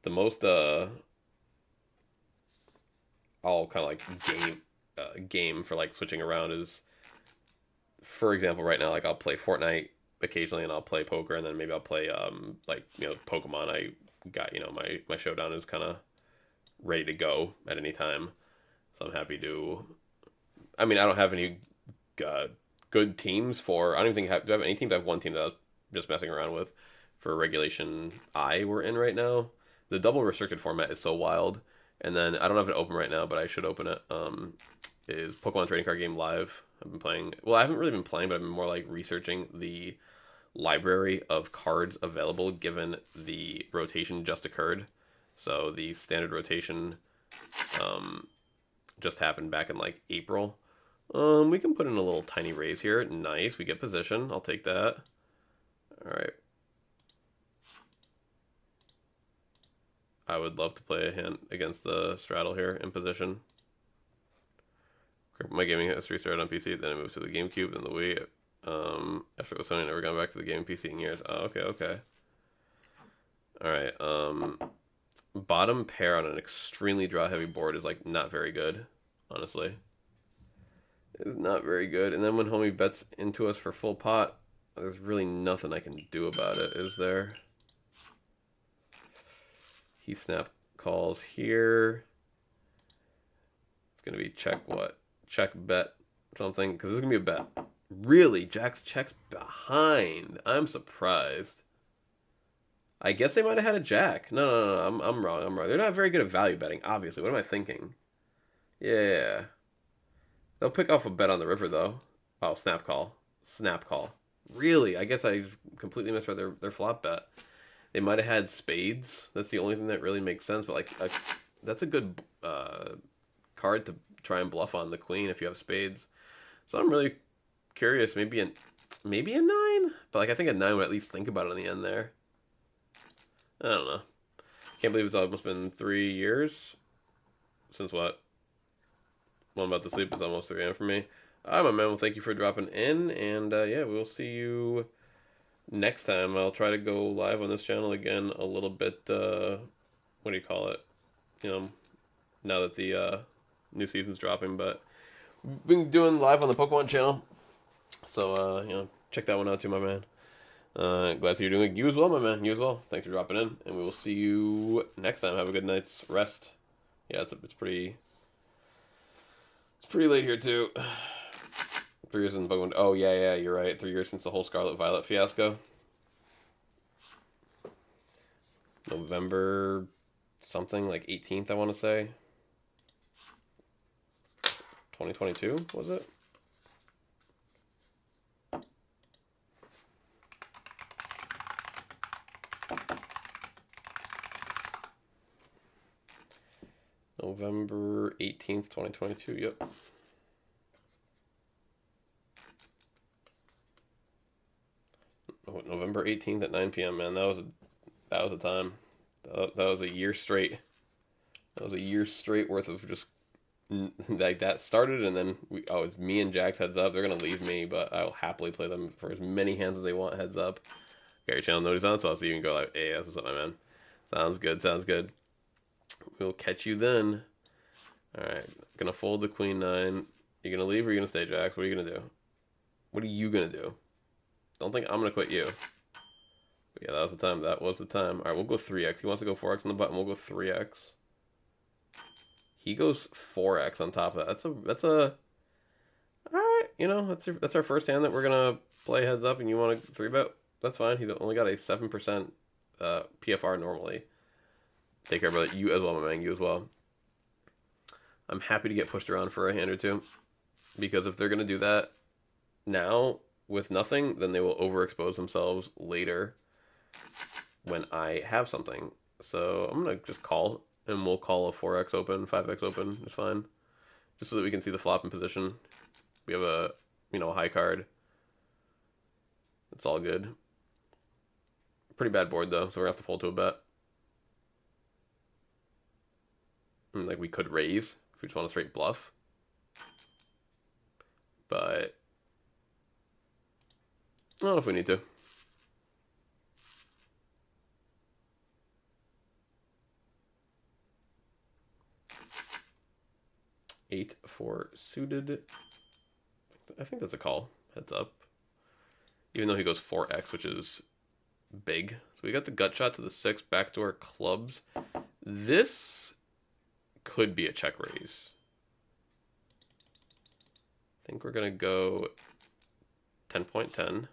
The most I'll kind of, like, game for, like, switching around is, for example, right now, like, I'll play Fortnite occasionally, and I'll play poker, and then maybe I'll play like, you know, Pokemon. I got, you know, my showdown is kind of ready to go at any time. So I'm happy to. I mean, I don't have any good teams for. I don't even think do I have any teams. I have one team that I was just messing around with for Regulation I we're in right now. The double restricted format is so wild. And then I don't have it open right now, but I should open it. Is Pokemon Trading Card Game Live I've been playing. Well, I haven't really been playing, but I've been more like researching the library of cards available given the rotation just occurred. So the standard rotation just happened back in like April. We can put in a little tiny raise here. Nice. We get position. I'll take that. All right. I would love to play a hand against the straddle here in position. My gaming history started on PC, then I moved to the GameCube, then the Wii. After it was Sony, I never gone back to the gaming PC in years. Oh, okay, okay. All right. Bottom pair on an extremely draw heavy board is like not very good, honestly. It's not very good. And then when homie bets into us for full pot, there's really nothing I can do about it, is there? He snap calls here. It's gonna be check what? Check bet something, because this is gonna be a bet. Really? Jack's checks behind. I'm surprised. I guess they might have had a jack. No. I'm wrong. I'm wrong. They're not very good at value betting, obviously. What am I thinking? Yeah. They'll pick off a bet on the river, though. Oh, snap call. Snap call. Really? I guess I completely misread their flop bet. They might have had spades. That's the only thing that really makes sense. But, like, that's a good card to try and bluff on the queen if you have spades. So I'm really curious. Maybe a 9? But, like, I think a 9 would at least think about it on the end there. I don't know. Can't believe it's almost been 3 years. Since what? Well, I'm about to sleep. It's almost 3 a.m. for me. All right, my man. Well, thank you for dropping in. And, yeah, we'll see you next time. I'll try to go live on this channel again a little bit, what do you call it? You know, now that the new season's dropping. But we've been doing live on the Pokemon channel. So, you know, check that one out too, my man. Glad to see you're doing it. You as well, my man. You as well. Thanks for dropping in. And we will see you next time. Have a good night's rest. Yeah, it's pretty late here, too. 3 years in Pokemon. Oh, yeah, you're right. 3 years since the whole Scarlet Violet fiasco. November something, like 18th, I want to say. 2022, was it? November 18th, 2022, yep. Oh, November 18th at 9 p.m., man. That was a time. That was a year straight. That was a year straight worth of just like that started, and then it's me and Jack's heads up. They're gonna leave me, but I will happily play them for as many hands as they want heads up. Gary channel notice on, so I'll see you and go like, hey, that's what's up, my man. Sounds good, sounds good. We'll catch you then. Alright, gonna fold the queen 9. You gonna leave or you gonna stay, Jax? What are you gonna do? What are you gonna do? Don't think I'm gonna quit you. But yeah, that was the time. That was the time. Alright, we'll go 3x. He wants to go 4x on the button. We'll go 3x. He goes 4x on top of that. That's a alright, you know, that's our first hand that we're gonna play heads up, and you want to 3-bet. That's fine. He's only got a 7% PFR normally. Take care, brother. You as well, my man. You as well. I'm happy to get pushed around for a hand or two, because if they're gonna do that now with nothing, then they will overexpose themselves later when I have something. So I'm gonna just call, and we'll call a 4x open, 5x open. It's fine, just so that we can see the flop in position. We have a a high card. It's all good. Pretty bad board though, so we're gonna have to fold to a bet. And, like, we could raise if we just want to straight bluff, but I don't know if we need to. Eight for suited. I think that's a call. Heads up. Even though he goes 4x, which is big. So we got the gut shot to the 6 backdoor clubs. This could be a check raise. I think we're gonna go 10.10.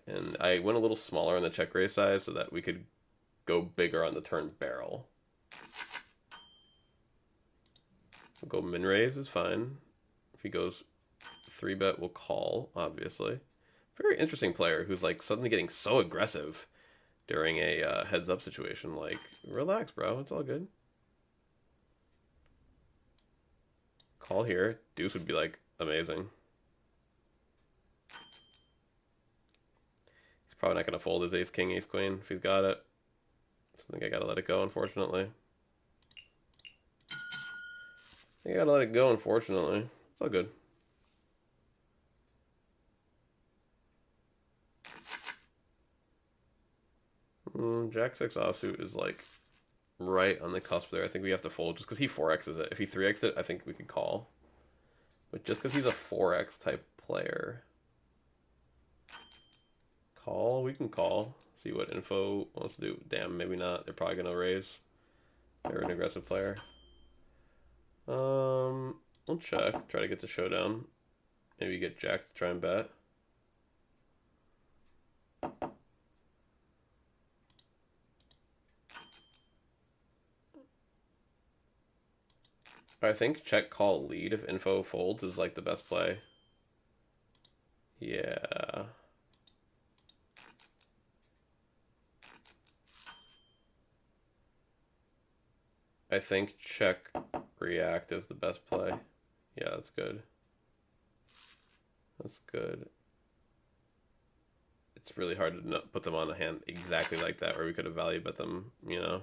And I went a little smaller on the check raise size so that we could go bigger on the turn barrel. We'll go min raise is fine. If he goes 3-bet, we'll call, obviously. Very interesting player who's like suddenly getting so aggressive during a heads up situation. Like, relax, bro. It's all good. Call here. Deuce would be like amazing. He's probably not going to fold his ace, king, ace, queen if he's got it. So I think I got to let it go, unfortunately. I gotta let it go, unfortunately. It's all good. Jack 6 offsuit is like right on the cusp there. I think we have to fold just because he 4x's it. If he 3x's it, I think we could call. But just because he's a 4x type player. Call, we can call. See what info wants to do. Damn, maybe not. They're probably gonna raise. They're an aggressive player. We'll check. Try to get the showdown. Maybe get jacks to try and bet. I think check, call, lead if info folds is like the best play. Yeah. I think check, react is the best play. Yeah, that's good. That's good. It's really hard to not put them on a hand exactly like that, where we could have value bet them, you know.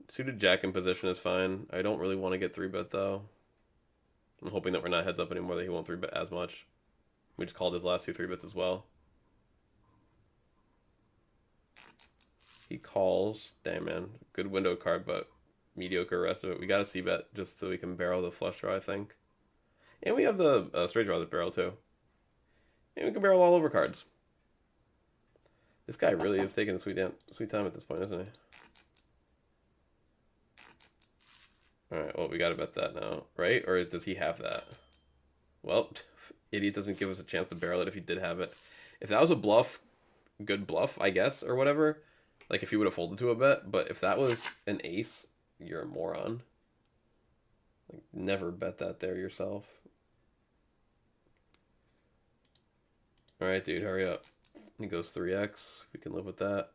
Suited jack in position is fine. I don't really want to get 3-bet though. I'm hoping that we're not heads up anymore, that he won't 3-bet as much. We just called his last 2 3-bets as well. He calls. Damn, man. Good window card, but mediocre rest of it. We got a c-bet just so we can barrel the flush draw, I think. And we have the straight draw to barrel too. And we can barrel all over cards. This guy really is taking a sweet time at this point, isn't he? Alright, well, we gotta bet that now, right? Or does he have that? Well, idiot doesn't give us a chance to barrel it if he did have it. If that was a bluff, good bluff, I guess, or whatever, like if he would have folded to a bet, but if that was an ace, you're a moron. Like, never bet that there yourself. Alright, dude, hurry up. He goes 3x. We can live with that.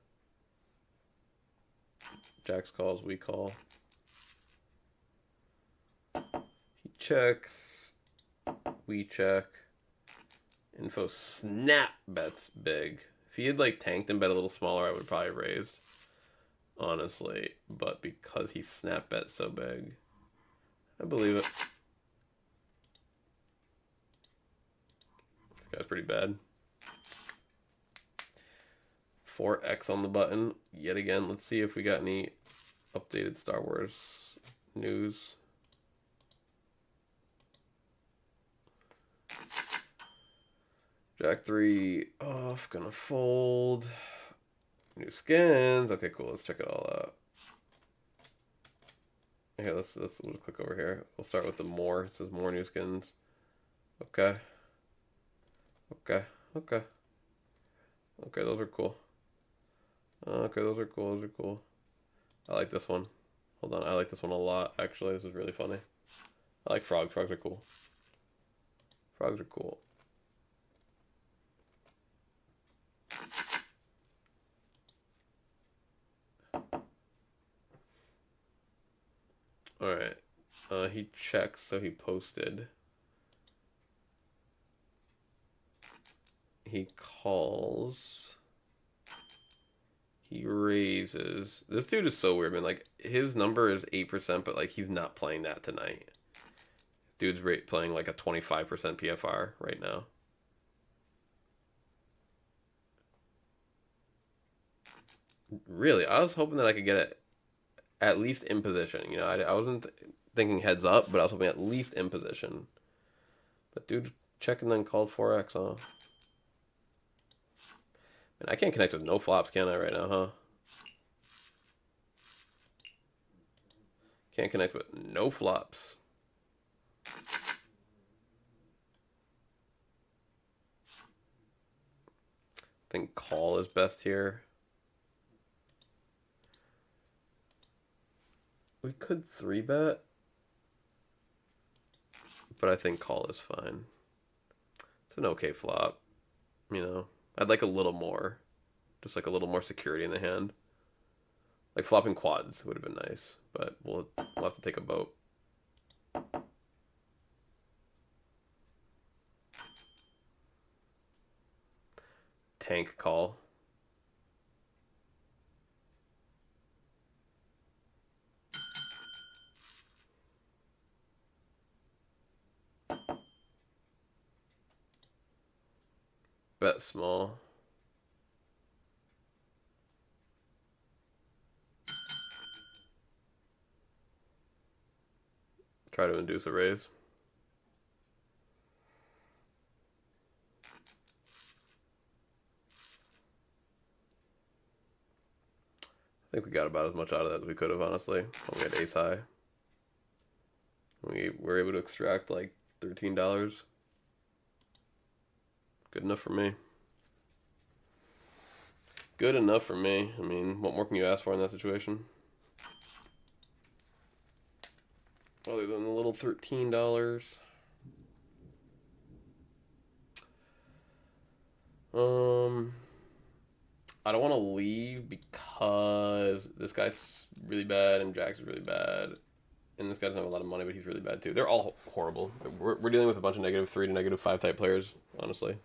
Jacks calls, we call. He checks. We check. Info snap bets big. If he had like tanked and bet a little smaller, I would have probably raised. Honestly. But because he snap bet so big, I believe it. This guy's pretty bad. 4x on the button yet again. Let's see if we got any updated Star Wars news. Jack 3 off, gonna fold. New skins. Okay, cool. Let's check it all out. Here, we'll just click over here. We'll start with the more. It says more new skins. Okay. Okay. Okay. Okay, those are cool. Okay, those are cool. Those are cool. I like this one. Hold on, I like this one a lot. Actually, this is really funny. I like frogs. Frogs are cool. Frogs are cool. Alright. He checks, so he posted. He calls. He raises. This dude is so weird, man. Like, his number is 8%, but, like, he's not playing that tonight. Dude's playing, like, a 25% PFR right now. Really, I was hoping that I could get it at least in position. You know, I wasn't thinking heads up, but I was hoping at least in position. But dude, checking then called 4x, huh? And I can't connect with no flops, can I, right now, huh? Can't connect with no flops. I think call is best here. We could 3-bet, but I think call is fine. It's an okay flop. You know, I'd like a little more. Just like a little more security in the hand. Like flopping quads would have been nice, but we'll have to take a boat. Tank call. Bet small. Try to induce a raise. I think we got about as much out of that as we could have, honestly. When we had ace high. We were able to extract like $13. Good enough for me. Good enough for me. I mean, what more can you ask for in that situation? Other than the little $13. I don't want to leave because this guy's really bad and Jack's really bad. And this guy doesn't have a lot of money, but he's really bad too. They're all horrible. We're dealing with a bunch of -3 to -5 type players, honestly.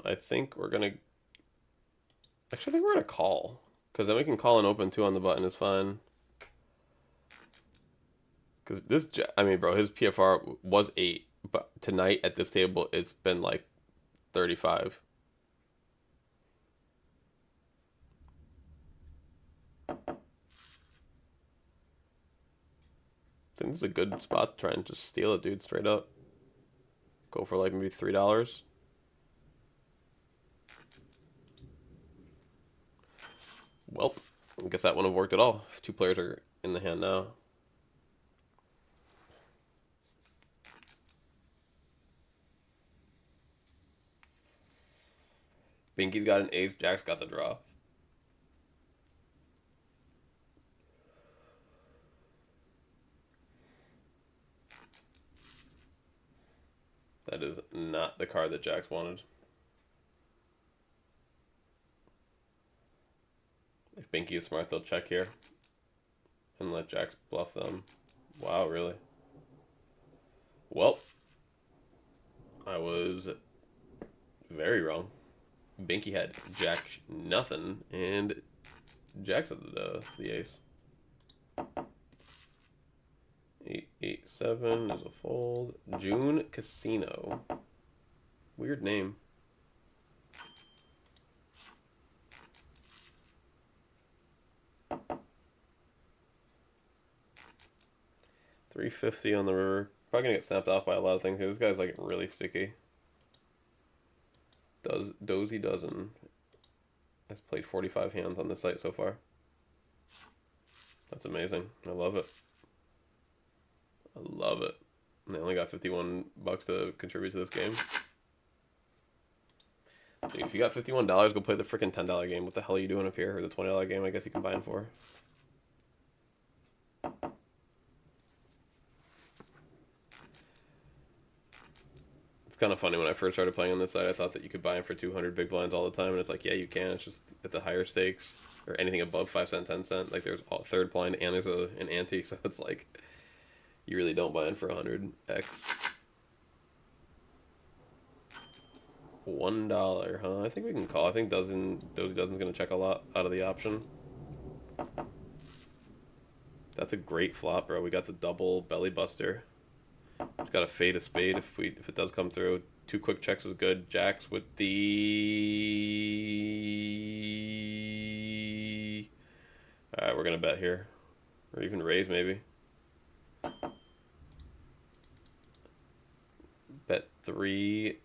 I think we're gonna. Actually, I think we're gonna call because then we can call and open 2 on the button is fine. Because this, I mean, bro, his PFR was 8, but tonight at this table it's been like 35. I think this is a good spot to try and just steal it, dude, straight up. Go for like maybe $3. Well, I guess that wouldn't have worked at all. 2 players are in the hand now. Binky's got an ace, Jack's got the draw. That is not the card that Jack's wanted. If Binky is smart, they'll check here and let Jack's bluff them. Wow, really? Well, I was very wrong. Binky had Jack nothing, and Jack's had the ace. 8-8-7 is a fold. June Casino. Weird name. $350 on the river. Probably gonna get snapped off by a lot of things here. This guy's like really sticky. Dozy Dozen has played 45 hands on this site so far. That's amazing. I love it. I love it. And they only got $51 to contribute to this game. Dude, if you got $51, go play the freaking $10 game. What the hell are you doing up here? Or the $20 game, I guess you can buy in for. It's kind of funny. When I first started playing on this side, I thought that you could buy in for 200 big blinds all the time. And it's like, yeah, you can. It's just at the higher stakes. Or anything above 5 cent, 10 cent. Like there's a third blind and there's an ante. So it's like, you really don't buy in for 100x. $1, huh? I think we can call. I think Dozy Dozen's gonna check a lot out of the option. That's a great flop, bro. We got the double belly buster. It's got a fade a spade if it does come through. 2 quick checks is good. Jacks with the. All right, we're gonna bet here, or even raise maybe. Bet 3.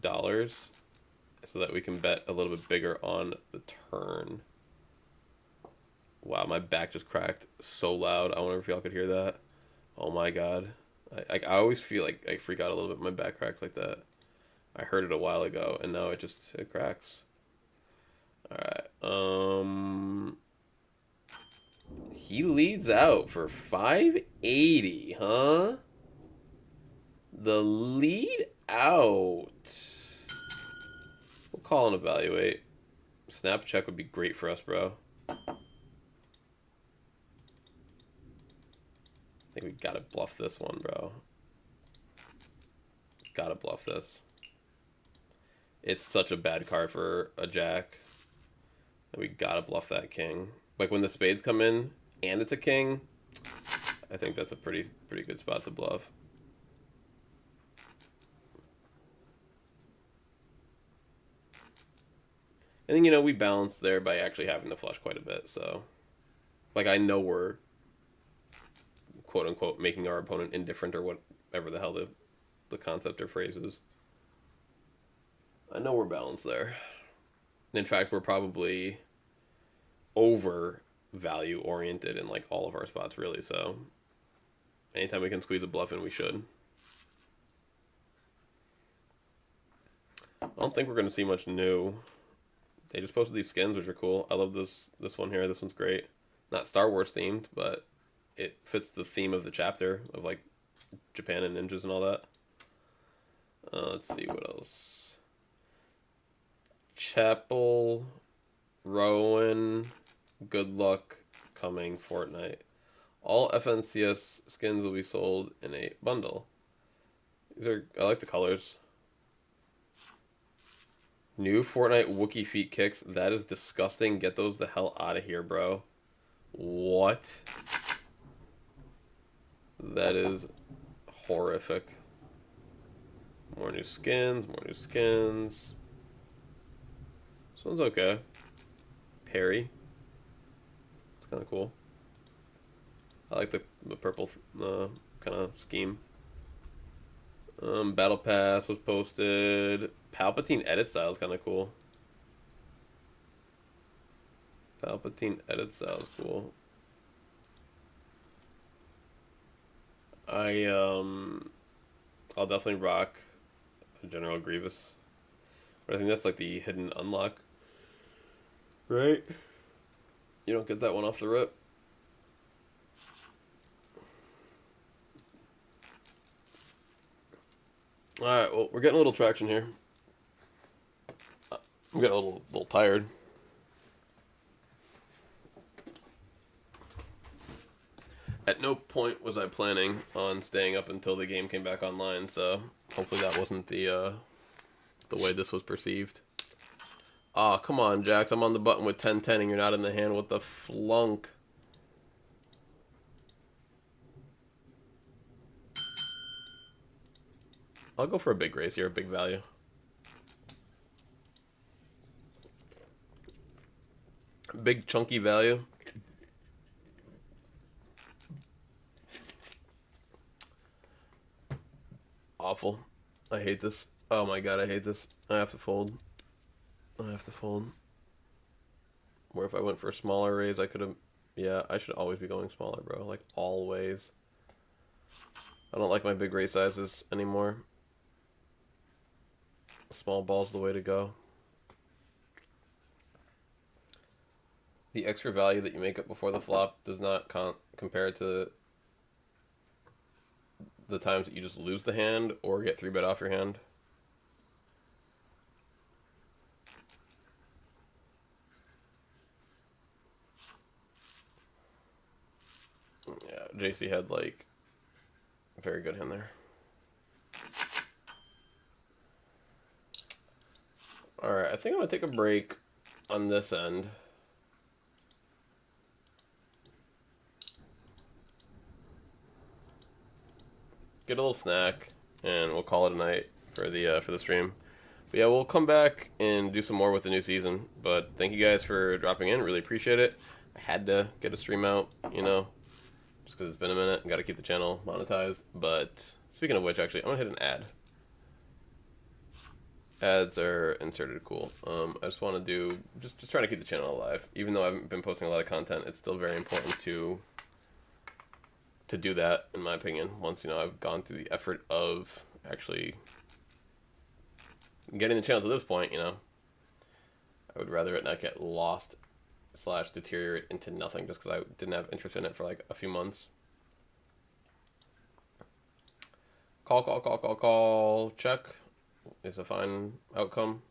$5 so that we can bet a little bit bigger on the turn. Wow, my back just cracked so loud. I wonder if y'all could hear that. Oh my god. I always feel like I freak out a little bit when my back cracks like that. I heard it a while ago, and now it cracks. Alright, he leads out for 580, huh? The lead out. We'll call and evaluate. Snap check would be great for us, bro. I think we gotta bluff this one, bro. Gotta bluff this. It's such a bad card for a jack that we gotta bluff that king. Like when the spades come in and it's a king, I think that's a pretty good spot to bluff. And then, you know, we balance there by actually having the flush quite a bit, so... Like, I know we're, quote-unquote, making our opponent indifferent or whatever the hell the concept or phrase is. I know we're balanced there. In fact, we're probably over value-oriented in, like, all of our spots, really, so... Anytime we can squeeze a bluff in, we should. I don't think we're going to see much new... They just posted these skins, which are cool. I love this one here. This one's great. Not Star Wars themed, but it fits the theme of the chapter of like Japan and ninjas and all that. Let's see what else. Chapel, Rowan, good luck coming Fortnite. All FNCS skins will be sold in a bundle. I like the colors. New Fortnite Wookiee feet kicks. That is disgusting. Get those the hell out of here, bro. What? That is horrific. More new skins. More new skins. This one's okay. Perry. It's kind of cool. I like the purple kind of scheme. Battle Pass was posted. Palpatine edit style is kind of cool. Palpatine edit style is cool. I'll definitely rock a General Grievous. But I think that's like the hidden unlock. Right? You don't get that one off the rip. Alright, well, we're getting a little traction here. I'm getting a little tired. At no point was I planning on staying up until the game came back online, so hopefully that wasn't the way this was perceived. Aw, come on, Jax. I'm on the button with 10-10 and you're not in the hand. What the flunk? I'll go for a big raise here, a big value. Big chunky value. Awful. I hate this. Oh my god, I hate this. I have to fold. I have to fold. Where if I went for a smaller raise, I could have... Yeah, I should always be going smaller, bro. Like, always. I don't like my big raise sizes anymore. Small ball's the way to go. The extra value that you make up before the flop does not compare to the times that you just lose the hand or get 3-bet off your hand. Yeah, JC had like a very good hand there. Alright, I think I'm going to take a break on this end. Get a little snack, and we'll call it a night for the stream. But yeah, we'll come back and do some more with the new season. But thank you guys for dropping in. Really appreciate it. I had to get a stream out, you know, just because it's been a minute. Got to keep the channel monetized. But speaking of which, actually, I'm going to hit an ad. ads are inserted. Cool. I just want to do just trying to keep the channel alive. Even though I haven't been posting a lot of content, it's still very important to do that, in my opinion. Once I've gone through the effort of actually getting the channel to this point, I would rather it not get lost / deteriorate into nothing just because I didn't have interest in it for like a few months. Call. Check is a fine outcome.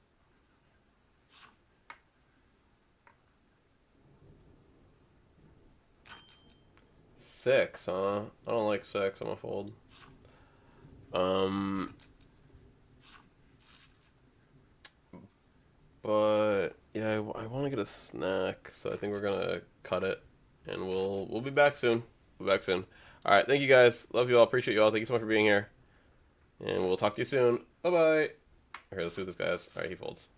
Six, huh? I don't like 6. I'm gonna fold. But yeah, I want to get a snack, so I think we're gonna cut it, and we'll be back soon. All right, thank you guys. Love you all. Appreciate you all. Thank you so much for being here, and we'll talk to you soon. Bye bye. Okay, let's see what this guy is. All right, he folds.